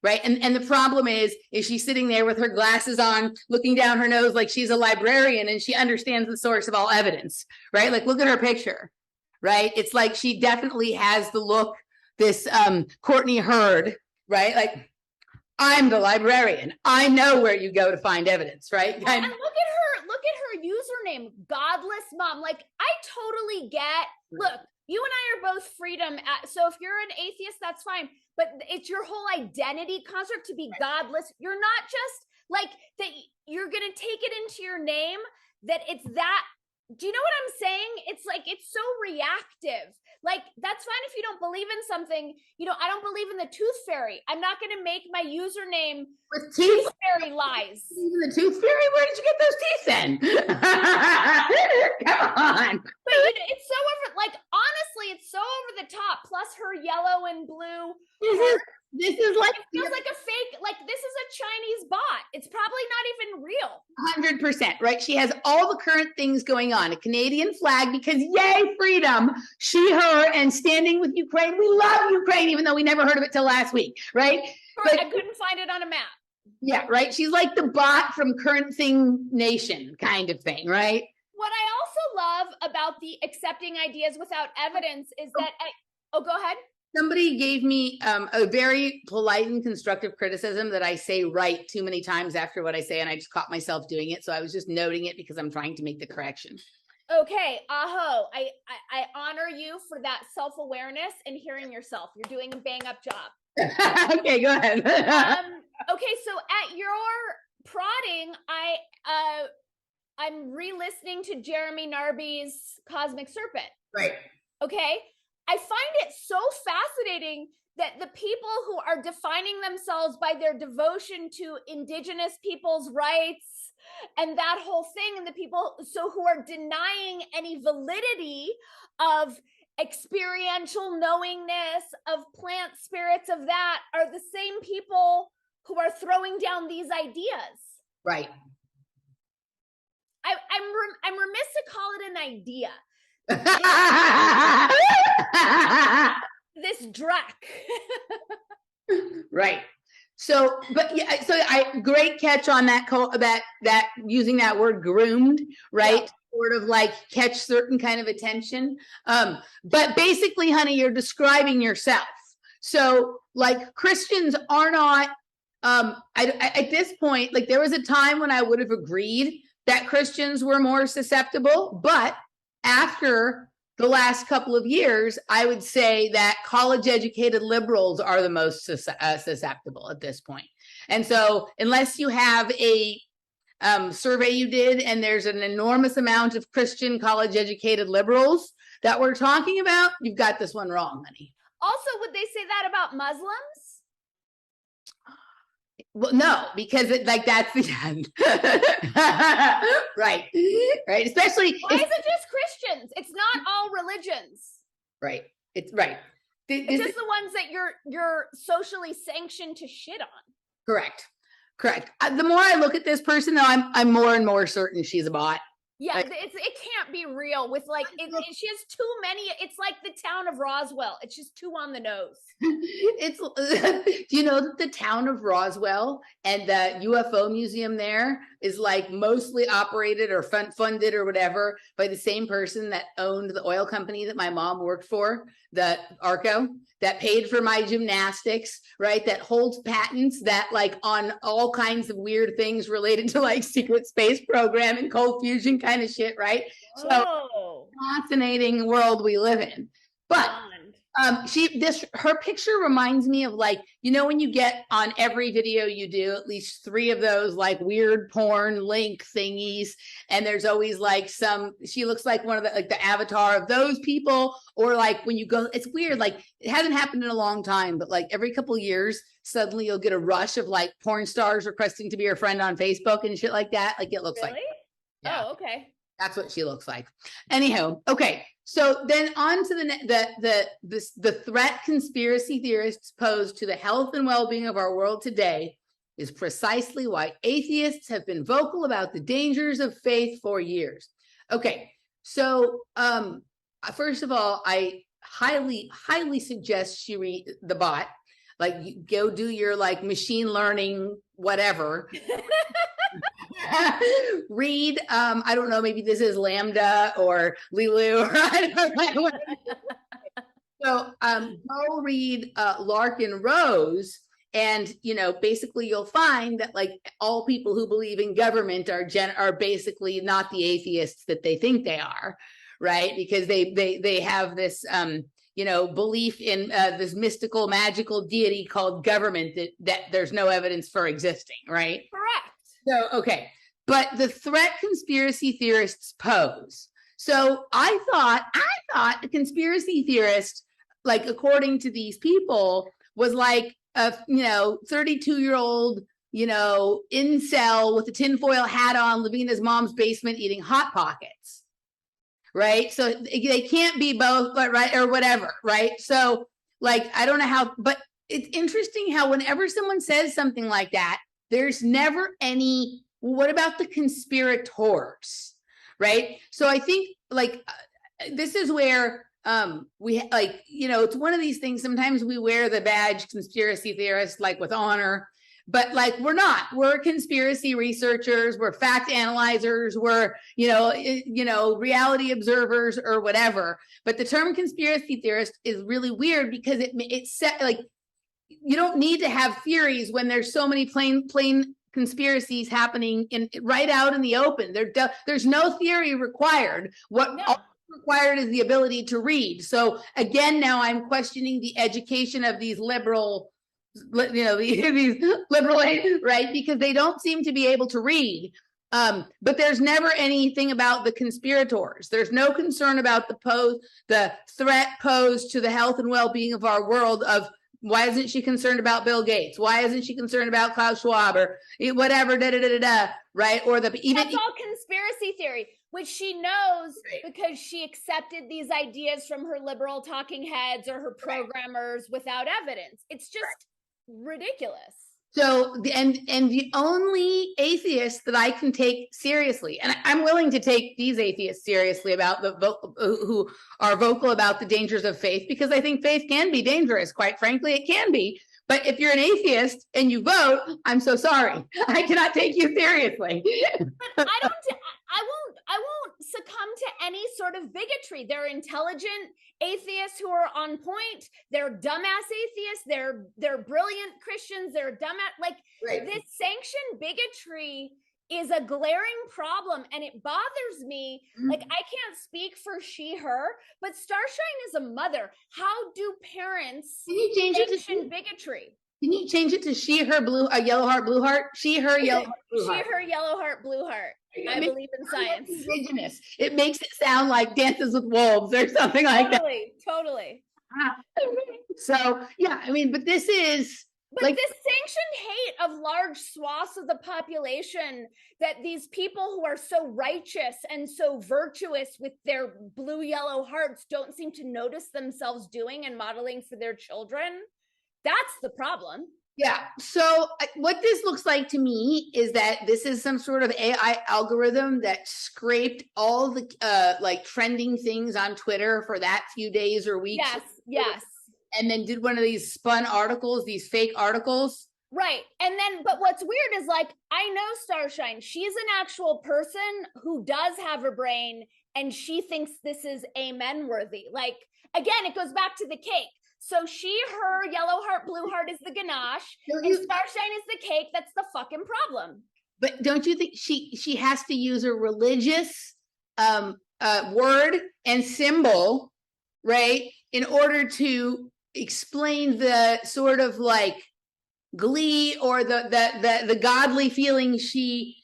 right? And the problem is she's sitting there with her glasses on, looking down her nose like she's a librarian and she understands the source of all evidence, right? Like look at her picture. Right? It's like she definitely has the look, this Courtney Hurd, right? Like, I'm the librarian. I know where you go to find evidence, right? And look at her username, godless mom. Like, I totally get, look, you and I are both freedom. So if you're an atheist, that's fine. But it's your whole identity construct to be godless. You're not just like that, you're going to take it into your name that it's that. Do you know what I'm saying? It's like, it's so reactive. Like, that's fine if you don't believe in something. You know, I don't believe in the tooth fairy. I'm not going to make my username with tooth fairy lies. Even the tooth fairy? Where did you get those teeth then? Come on. But it's so like, honestly, it's so over the top. Plus her yellow and blue. This is like, it feels like a fake, like this is a Chinese bot. It's probably not even real. 100%, right? She has all the current things going on. A Canadian flag because yay, freedom, she, her, and standing with Ukraine. We love Ukraine, even though we never heard of it till last week, right? But I couldn't find it on a map. Yeah, right? She's like the bot from Current Thing Nation kind of thing, right? What I also love about the accepting ideas without evidence is that, go ahead. Somebody gave me a very polite and constructive criticism that I say right too many times after what I say, and I just caught myself doing it. So I was just noting it because I'm trying to make the correction. Okay, aho. I honor you for that self-awareness and hearing yourself. You're doing a bang-up job. Okay, go ahead. Okay, so at your prodding, I'm re-listening to Jeremy Narby's Cosmic Serpent. Right. Okay. I find it so fascinating that the people who are defining themselves by their devotion to indigenous people's rights and that whole thing, and the people who are denying any validity of experiential knowingness, of plant spirits, of that, are the same people who are throwing down these ideas. Right. I'm remiss to call it an idea. This Drac. Right. So, but yeah, so great catch on that that using that word groomed, right? Yeah. Sort of like catch certain kind of attention. But basically, honey, you're describing yourself. So like Christians are not, at this point, like there was a time when I would have agreed that Christians were more susceptible, but after the last couple of years, I would say that college-educated liberals are the most susceptible at this point. And so unless you have a survey you did and there's an enormous amount of Christian college-educated liberals that we're talking about, you've got this one wrong, honey. Also, would they say that about Muslims? Well, no, because that's the end. Right. Right. Especially. Why is it just Christians? It's not all religions. Right. It's right. It's just the ones that you're socially sanctioned to shit on. Correct. The more I look at this person, though, I'm more and more certain she's a bot. Yeah, it can't be real with like, she has too many. It's like the town of Roswell. It's just too on the nose. It's, do you know that the town of Roswell and the UFO museum there is like mostly operated or funded or whatever by the same person that owned the oil company that my mom worked for, the Arco, that paid for my gymnastics, right? That holds patents that like on all kinds of weird things related to like secret space program and cold fusion kind of shit, right? So fascinating world we live in. But Her picture reminds me of, like, you know, when you get on every video you do, at least 3 of those like weird porn link thingies, and there's always like she looks like one of the avatar of those people, or like when you go, it's weird, like it hasn't happened in a long time, but like every couple of years, suddenly you'll get a rush of like porn stars requesting to be your friend on Facebook and shit like that. Like it looks Really? like, yeah. Oh, okay. That's what she looks like. Anyhow, okay. So then on to the threat conspiracy theorists pose to the health and well-being of our world today is precisely why atheists have been vocal about the dangers of faith for years. Okay. So first of all, I highly suggest she read the bot. Like, you go do your like machine learning, whatever. Read, I don't know, maybe this is Lambda or Lilu, or I don't know. So go read Larkin Rose, and you know, basically you'll find that like all people who believe in government are basically not the atheists that they think they are, right? Because they have this you know, belief in this mystical, magical deity called government that there's no evidence for existing, right? Correct. So, okay. But the threat conspiracy theorists pose. So I thought a conspiracy theorist, like according to these people, was like a, you know, 32-year-old, you know, incel with a tinfoil hat on, living in his mom's basement, eating Hot Pockets. Right. So they can't be both, but right, or whatever. Right. So like, I don't know how, but it's interesting how whenever someone says something like that, there's never any, what about the conspirators? Right. So I think like this is where we like, you know, it's one of these things. Sometimes we wear the badge conspiracy theorist, like with honor, but like we're not. We're conspiracy researchers, we're fact analyzers, we're you know reality observers or whatever. But the term conspiracy theorist is really weird because it's set like you don't need to have theories when there's so many plain conspiracies happening in right out in the open. There's no theory required. All required is the ability to read. So again, now I'm questioning the education of these liberal, you know, these liberal, right? Because they don't seem to be able to read. But there's never anything about the conspirators. There's no concern about the threat posed to the health and well-being of our world of why isn't she concerned about Bill Gates? Why isn't she concerned about Klaus Schwab or whatever, right? Or that's all conspiracy theory, which she knows because she accepted these ideas from her liberal talking heads or her programmers without evidence. It's just ridiculous. So, and the only atheists that I can take seriously, and I'm willing to take these atheists seriously about who are vocal about the dangers of faith, because I think faith can be dangerous. Quite frankly, it can be. But if you're an atheist and you vote, I'm so sorry. I cannot take you seriously. But I won't succumb to any sort of bigotry. They're intelligent atheists who are on point. They're dumbass atheists. They're brilliant Christians. They're dumbass. This sanctioned bigotry is a glaring problem, and it bothers me. Like, I can't speak for she, her, but Starshine is a mother. How do parents sanction bigotry? Can you change it to she, her, blue, yellow heart, blue heart? She, her, yellow heart, blue heart. She, her, yellow heart, blue heart. I believe in science. Indigenous. It makes it sound like Dances with Wolves or something like that. Totally. So, yeah, I mean, but this is... But like, this sanctioned hate of large swaths of the population that these people who are so righteous and so virtuous with their blue, yellow hearts don't seem to notice themselves doing and modeling for their children. That's the problem. Yeah. So what this looks like to me is that this is some sort of AI algorithm that scraped all the like trending things on Twitter for that few days or weeks. Yes. And then did one of these spun articles, these fake articles. Right. And then, but what's weird is like, I know Starshine, she's an actual person who does have a brain, and she thinks this is amen worthy. Like, again, it goes back to the cake. So she, her, yellow heart, blue heart is the ganache, and Starshine is the cake. That's the fucking problem. But don't you think she has to use a religious word and symbol, right, in order to explain the sort of like glee or the godly feeling she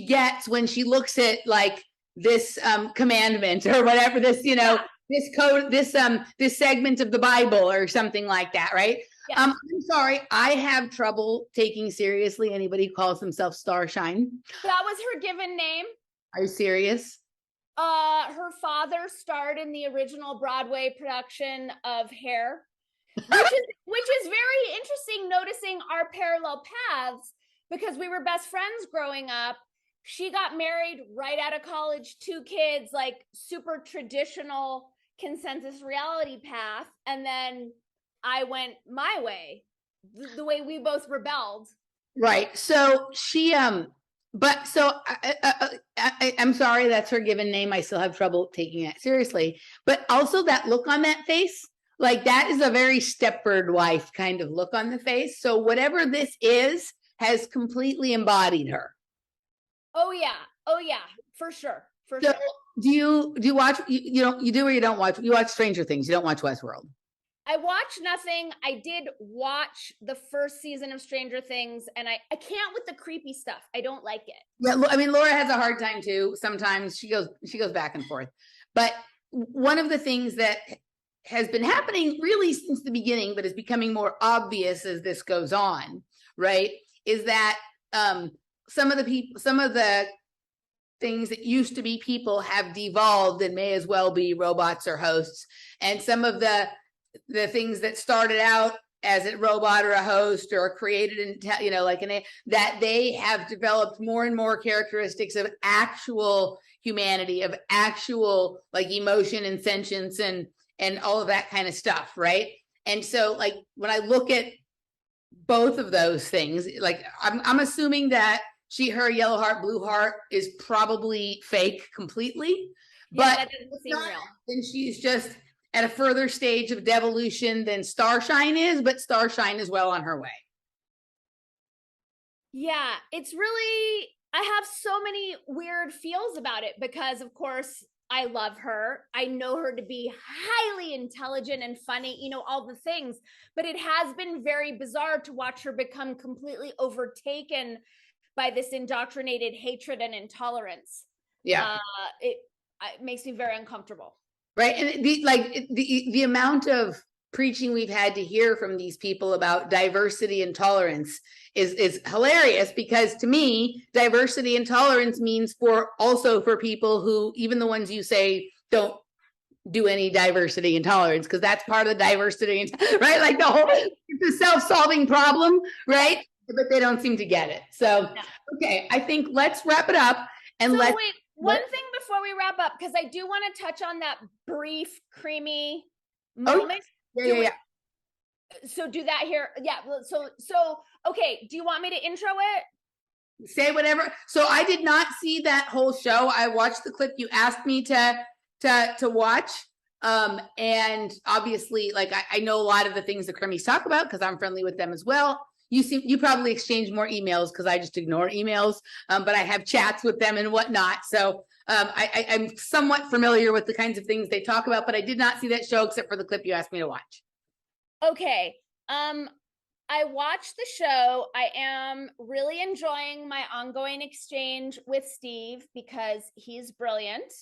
gets when she looks at like this commandment or whatever, this, you know, this code, this segment of the Bible or something like that, right? Yeah. I'm sorry, I have trouble taking seriously anybody who calls themselves Starshine. That was her given name. Are you serious? Her father starred in the original Broadway production of Hair, which is very interesting, noticing our parallel paths, because we were best friends growing up. She got married right out of college, 2 kids, like super traditional consensus reality path. And then I went my way, the way we both rebelled. Right. So she, but so I'm sorry, that's her given name. I still have trouble taking it seriously. But also that look on that face, like that is a very Stepford wife kind of look on the face. So whatever this is has completely embodied her. Oh yeah, for sure, for So sure. do you watch, you do or you don't watch, you watch Stranger Things, you don't watch Westworld? I watched nothing. I did watch the first season of Stranger Things, and I can't with the creepy stuff. I don't like it. Yeah, I mean, Laura has a hard time too. Sometimes she goes back and forth. But one of the things that has been happening really since the beginning, but is becoming more obvious as this goes on, right, is that some of the things that used to be people have devolved and may as well be robots or hosts, and some of the things that started out as a robot or a host or created in, you know, like that they have developed more and more characteristics of actual humanity, of actual like emotion and sentience and all of that kind of stuff, right? And so like when I look at both of those things, like I'm assuming that her yellow heart, blue heart is probably fake completely, Yeah, but that doesn't seem real. then she's just at a further stage of devolution than Starshine is, but Starshine is well on her way. Yeah, it's really, I have so many weird feels about it because, of course, I love her. I know her to be highly intelligent and funny, you know, all the things. But it has been very bizarre to watch her become completely overtaken by this indoctrinated hatred and intolerance. Yeah. It makes me very uncomfortable. Right. And the amount of preaching we've had to hear from these people about diversity and tolerance is hilarious, because to me, diversity and tolerance means also for people who, even the ones you say don't do any diversity and tolerance, because that's part of the diversity and, right? Like it's a self-solving problem, right? But they don't seem to get it. So, okay, I think let's wrap it up and wait, one thing before we wrap up, because I do want to touch on that brief, creamy moment. Yeah. So do that here. Yeah. So okay. Do you want me to intro it? Say whatever. So I did not see that whole show. I watched the clip you asked me to watch. And obviously, like I know a lot of the things the Crimmies talk about because I'm friendly with them as well. You probably exchange more emails because I just ignore emails, but I have chats with them and whatnot. So I'm somewhat familiar with the kinds of things they talk about, but I did not see that show except for the clip you asked me to watch. Okay. I watched the show. I am really enjoying my ongoing exchange with Steve because he's brilliant.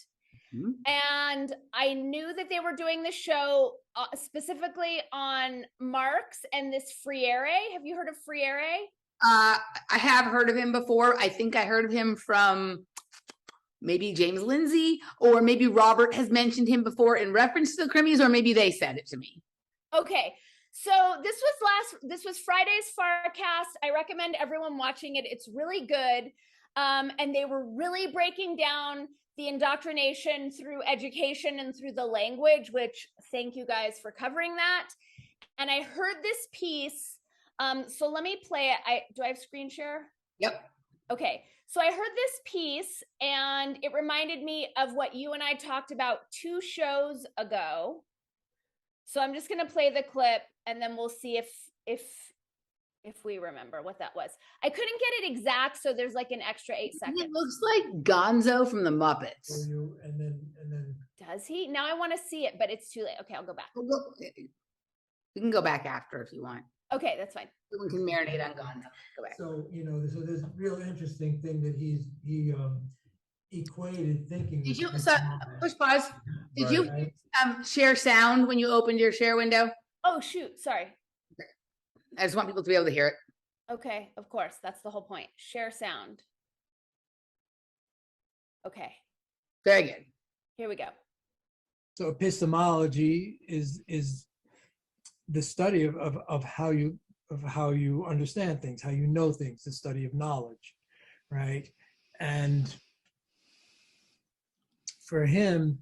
Mm-hmm. And I knew that they were doing the show specifically on Marx and this Freire. Have you heard of Freire? I have heard of him before. I think I heard of him from maybe James Lindsay, or maybe Robert has mentioned him before in reference to the Crimmies, or maybe they said it to me. Okay. So this was Friday's Farcast. I recommend everyone watching it. It's really good. And they were really breaking down the indoctrination through education and through the language, which thank you guys for covering that. And I heard this piece. So let me play it. Do I have screen share? Yep. Okay. So I heard this piece and it reminded me of what you and I talked about 2 shows ago. So I'm just going to play the clip and then we'll see if we remember what that was. I couldn't get it exact, so there's like an extra 8 seconds. It looks like Gonzo from the Muppets. And then Does he? Now I want to see it, but it's too late. Okay, I'll go back. We can go back after if you want. Okay, that's fine. We can marinate on gone. Go back. So, so there's a real interesting thing that he equated thinking. Did with you phenomenon, push pause? Did you right? share sound when you opened your share window? Oh, shoot. Sorry. I just want people to be able to hear it. Okay, of course. That's the whole point. Share sound. Okay, Very good. here we go. So epistemology is the study of how you understand things, how you know things, the study of knowledge, right? And for him,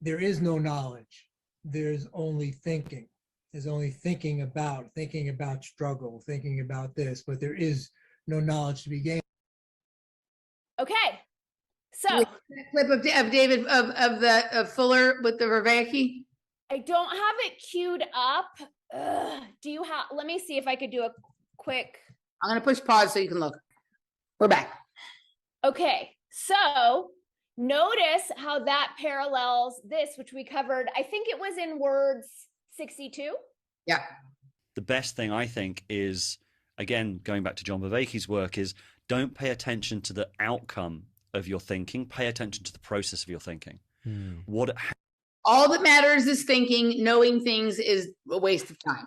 there is no knowledge. There's only thinking. There's only thinking about struggle, thinking about this, but there is no knowledge to be gained. Okay, so Clip of David of Fuller with the Vervaeke. I don't have it queued up. Do you have, let me see if I could do a quick. I'm going to push pause so you can look. We're back. Okay, so notice how that parallels this, which we covered. I think it was in words 62. Yeah. The best thing I think is, again, going back to John Vervaeke's work, is don't pay attention to the outcome of your thinking. Pay attention to the process of your thinking. All that matters is thinking. Knowing things is a waste of time.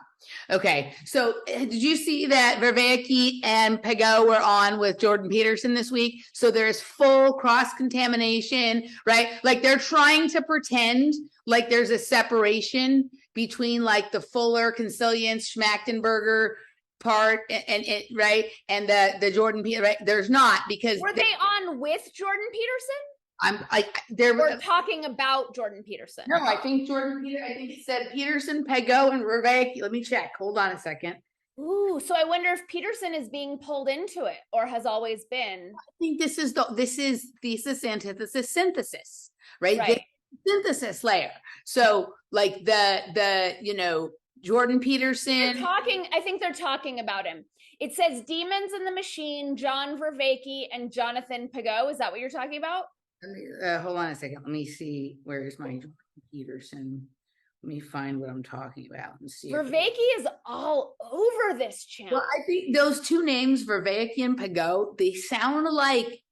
Okay, so did you see that Vervaeke and Pagot were on with Jordan Peterson this week? So there's full cross-contamination, right? Like they're trying to pretend like there's a separation between like the Fuller, Consilience, Schmachtenberger part and it, right? And the Jordan Peterson, right? There's not, because Were they on with Jordan Peterson? We're talking about Jordan Peterson. No, I think I think it said Peterson, Pagot, and Vervaeke. Let me check. Hold on a second. Ooh, so I wonder if Peterson is being pulled into it or has always been. I think this is thesis, antithesis, synthesis, right? Right. The synthesis layer. So like the Jordan Peterson. I think they're talking about him. It says Demons in the Machine, John Vervaeke, and Jonathan Pagot. Is that what you're talking about? Hold on a second. Let me see. Where is my Jordan Peterson? Let me find what I'm talking about and see. Vervaeke is all over this channel. Well, I think those two names, Vervaeke and Pagot, they sound like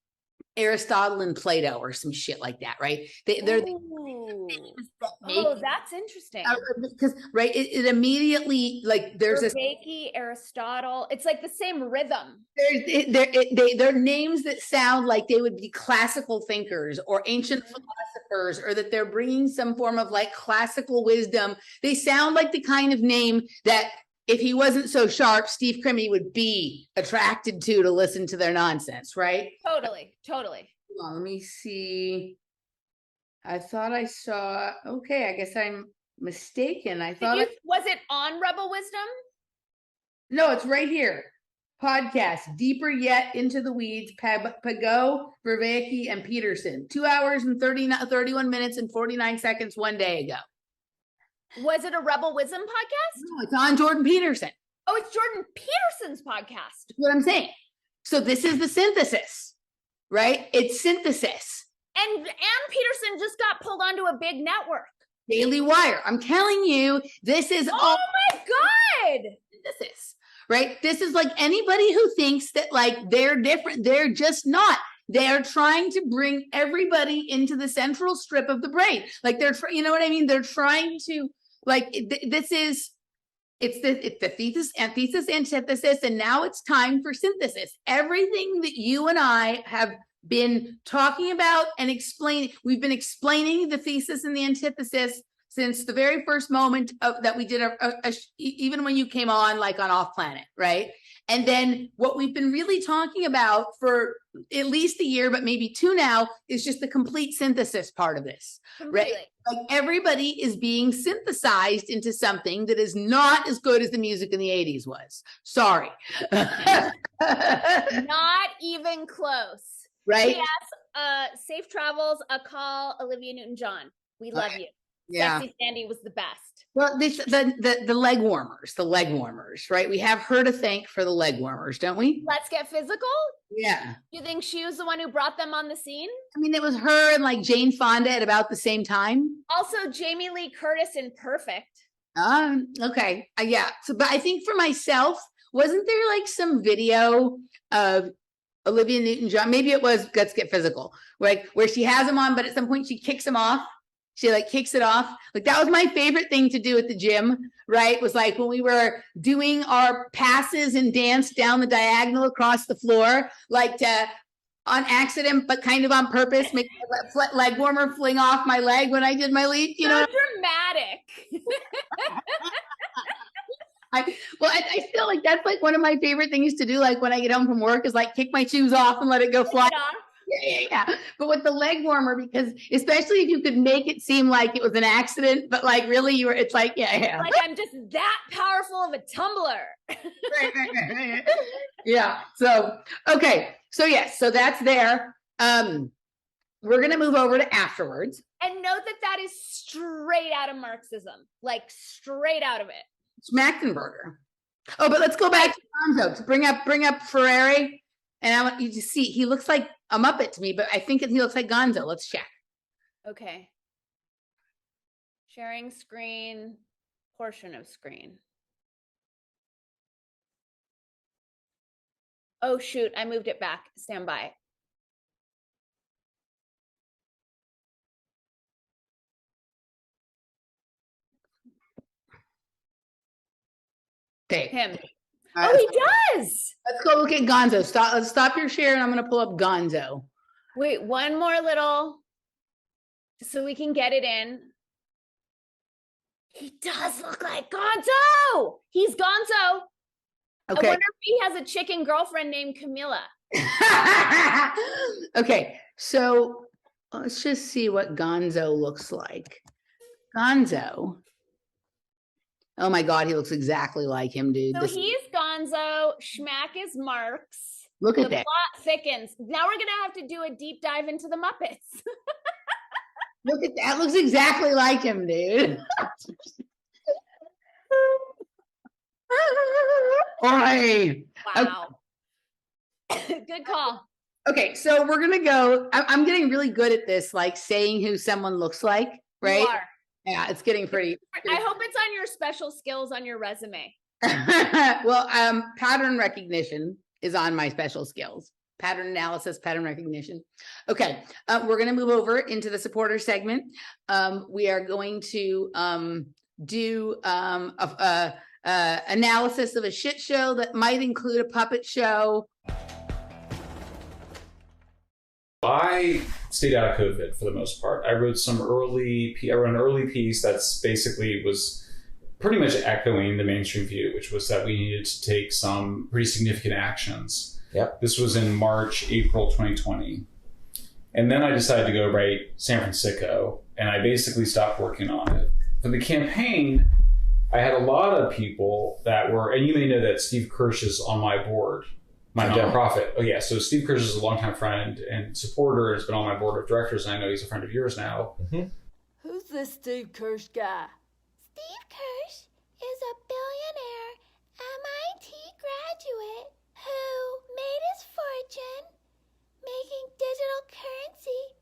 Aristotle and Plato or some shit like that, right? They're the names that make that's interesting. Because right, it immediately like there's Vervaeke, Aristotle. It's like the same rhythm. They're names that sound like they would be classical thinkers or ancient philosophers, or that they're bringing some form of like classical wisdom. They sound like the kind of name that if he wasn't so sharp, Steve Crimmy would be attracted to listen to their nonsense, right? Totally. Hold on, let me see. I thought I saw. Okay, I guess I'm mistaken. I thought was it on Rebel Wisdom? No, it's right here. Podcast Deeper Yet Into the Weeds. Pagot, Vervaeke, and Peterson. 2 hours and 31 minutes and 49 seconds one day ago. Was it a Rebel Wisdom podcast? No, it's on Jordan Peterson. Oh, it's Jordan Peterson's podcast. That's what I'm saying. So this is the synthesis, right? It's synthesis. And Peterson just got pulled onto a big network. Daily Wire. I'm telling you, this is oh my God. Synthesis, right? This is like anybody who thinks that like they're different. They're just not. They're trying to bring everybody into the central strip of the brain. Like you know what I mean? They're trying to like, it's the thesis, antithesis, and now it's time for synthesis. Everything that you and I have been talking about and explaining, we've been explaining the thesis and the antithesis since the very first moment that we did even when you came on, like on Off Planet, right? And then what we've been really talking about for at least a year, but maybe two now, is just the complete synthesis part of this, Completely. right? Like everybody is being synthesized into something that is not as good as the music in the 80s was. Sorry. Not even close. Right? Yes. Safe travels. A call, Olivia Newton-John. We love you. Yeah. Sexy Sandy was the best. Well, the leg warmers, right? We have her to thank for the leg warmers, don't we? Let's Get Physical. Yeah. You think she was the one who brought them on the scene? I mean, it was her and like Jane Fonda at about the same time. Also, Jamie Lee Curtis in Perfect. Okay. Yeah. So, but I think for myself, wasn't there like some video of Olivia Newton-John? Maybe it was Let's Get Physical, like where she has him on, but at some point she kicks him off. She like kicks it off. Like that was my favorite thing to do at the gym, right? Was like when we were doing our passes and dance down the diagonal across the floor, like to on accident, but kind of on purpose, make a leg warmer fling off my leg when I did my leap, you know? Dramatic. I feel like that's like one of my favorite things to do. Like when I get home from work is like kick my shoes off and let it go fly. Yeah. But with the leg warmer, because especially if you could make it seem like it was an accident, but like really you were, it's like, yeah. Like I'm just that powerful of a tumbler. Yeah. So, okay. So yes, so that's there. We're going to move over to Afterwords. And note that is straight out of Marxism, like straight out of it. Schmachtenberger. Oh, but let's go back to Gonzo. Bring up Ferrari. And I want you to see, he looks like a Muppet to me, but I think he looks like Gonzo. Let's check. Okay. Sharing screen, portion of screen. Oh, shoot. I moved it back. Stand by. Okay. Him. Right, oh, he does. Let's go look at Gonzo. Let's stop your share and I'm going to pull up Gonzo. Wait, one more little, so we can get it in. He does look like Gonzo. He's Gonzo. Okay. I wonder if he has a chicken girlfriend named Camilla. Okay, so let's just see what Gonzo looks like. Gonzo. Oh my God, he looks exactly like him, dude. So he's Gonzo. Schmack is Marx. Look at the that. plot thickens. Now we're gonna have to do a deep dive into the Muppets. Look at that. Looks exactly like him, dude. Oi. Wow. Good call. Okay, so we're gonna go. I'm getting really good at this, like saying who someone looks like, right? You are. Yeah, it's getting pretty. I hope it's on your special skills on your resume. Well, pattern recognition is on my special skills. Pattern analysis, pattern recognition. Okay, we're going to move over into the supporter segment. We are going to do analysis of a shit show that might include a puppet show. I stayed out of COVID for the most part. I wrote an early piece that's basically was pretty much echoing the mainstream view, which was that we needed to take some pretty significant actions. Yep. This was in April 2020. And then I decided to go write San Francisco, and I basically stopped working on it. For the campaign, I had a lot of people that were, and you may know that Steve Kirsch is on my board. My nonprofit. Oh yeah, so Steve Kirsch is a longtime friend and supporter. Has been on my board of directors, and I know he's a friend of yours now. Mm-hmm. Who's this Steve Kirsch guy? Steve Kirsch is a billionaire MIT graduate who made his fortune making digital currency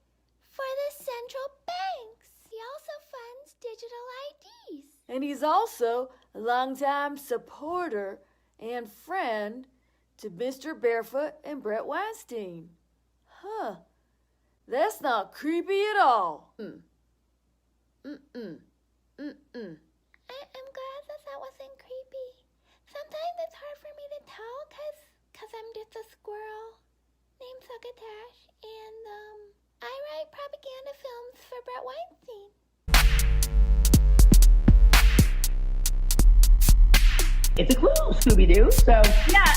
for the central banks. He also funds digital IDs. And he's also a longtime supporter and friend to Mr. Barefoot and Brett Weinstein. Huh. That's not creepy at all. I'm glad that wasn't creepy. Sometimes it's hard for me to tell cause I'm just a squirrel named Succotash, and I write propaganda films for Brett Weinstein. It's a cool Scooby-Doo, so Yeah.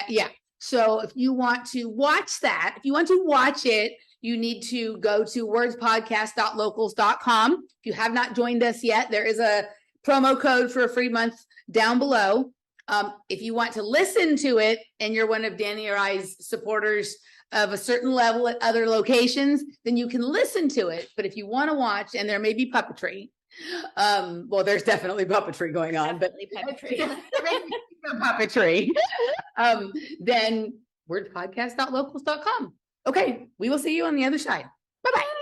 Yeah. So if you want to watch that, if you want to watch it, you need to go to wordspodcast.locals.com. If you have not joined us yet, there is a promo code for a free month down below. If you want to listen to it and you're one of Dani or I's supporters of a certain level at other locations, then you can listen to it. But if you want to watch, and there may be puppetry, well, there's definitely puppetry going on, but Definitely puppetry, then wordpodcast.locals.com. Okay, we will see you on the other side. Bye-bye.